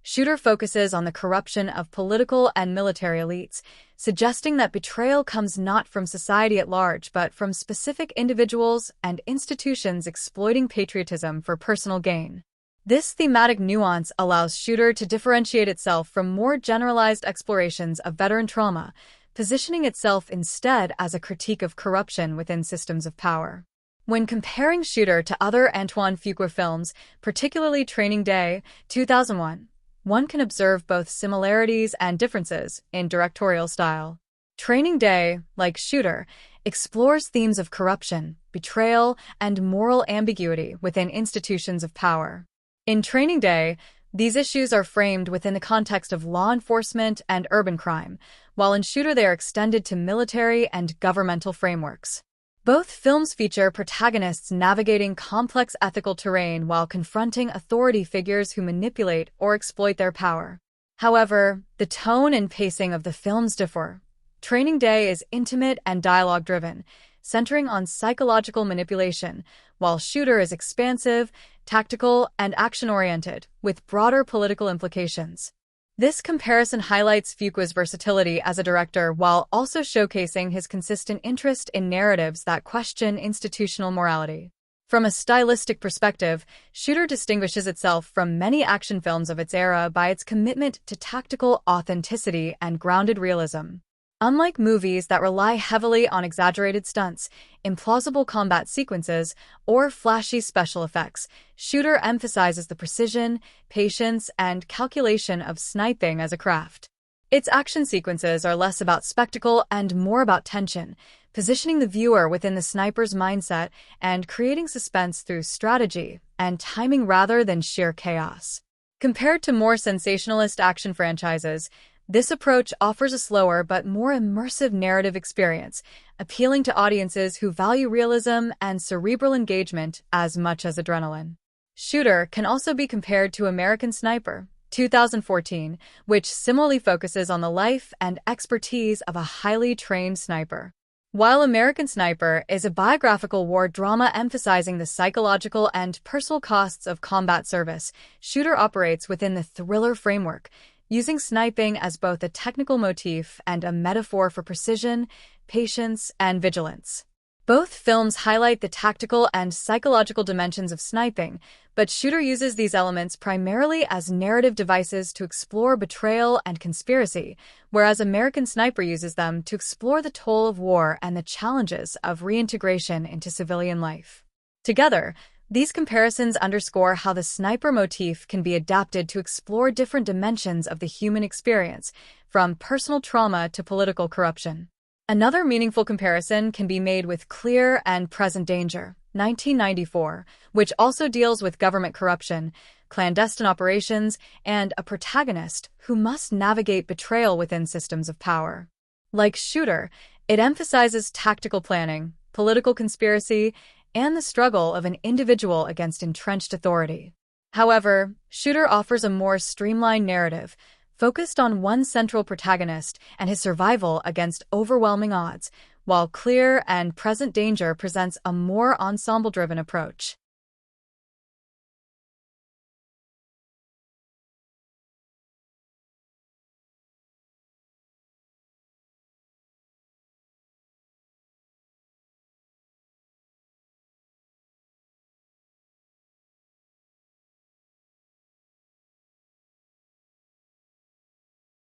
Shooter focuses on the corruption of political and military elites, suggesting that betrayal comes not from society at large but from specific individuals and institutions exploiting patriotism for personal gain. This thematic nuance allows Shooter to differentiate itself from more generalized explorations of veteran trauma, positioning itself instead as a critique of corruption within systems of power. When comparing Shooter to other Antoine Fuqua films, particularly Training Day, 2001, one can observe both similarities and differences in directorial style. Training Day, like Shooter, explores themes of corruption, betrayal, and moral ambiguity within institutions of power. In Training Day, these issues are framed within the context of law enforcement and urban crime, while in Shooter they are extended to military and governmental frameworks. Both films feature protagonists navigating complex ethical terrain while confronting authority figures who manipulate or exploit their power. However, the tone and pacing of the films differ. Training Day is intimate and dialogue-driven, centering on psychological manipulation, while Shooter is expansive, tactical, and action-oriented, with broader political implications. This comparison highlights Fuqua's versatility as a director while also showcasing his consistent interest in narratives that question institutional morality. From a stylistic perspective, Shooter distinguishes itself from many action films of its era by its commitment to tactical authenticity and grounded realism. Unlike movies that rely heavily on exaggerated stunts, implausible combat sequences, or flashy special effects, Shooter emphasizes the precision, patience, and calculation of sniping as a craft. Its action sequences are less about spectacle and more about tension, positioning the viewer within the sniper's mindset and creating suspense through strategy and timing rather than sheer chaos. Compared to more sensationalist action franchises, this approach offers a slower but more immersive narrative experience, appealing to audiences who value realism and cerebral engagement as much as adrenaline. Shooter can also be compared to American Sniper, 2014, which similarly focuses on the life and expertise of a highly trained sniper. While American Sniper is a biographical war drama emphasizing the psychological and personal costs of combat service, Shooter operates within the thriller framework, using sniping as both a technical motif and a metaphor for precision, patience, and vigilance. Both films highlight the tactical and psychological dimensions of sniping, but Shooter uses these elements primarily as narrative devices to explore betrayal and conspiracy, whereas American Sniper uses them to explore the toll of war and the challenges of reintegration into civilian life. Together, these comparisons underscore how the sniper motif can be adapted to explore different dimensions of the human experience, from personal trauma to political corruption. Another meaningful comparison can be made with Clear and Present Danger, 1994, which also deals with government corruption, clandestine operations, and a protagonist who must navigate betrayal within systems of power. Like Shooter, it emphasizes tactical planning, political conspiracy, and the struggle of an individual against entrenched authority. However, Shooter offers a more streamlined narrative, focused on one central protagonist and his survival against overwhelming odds, while Clear and Present Danger presents a more ensemble-driven approach.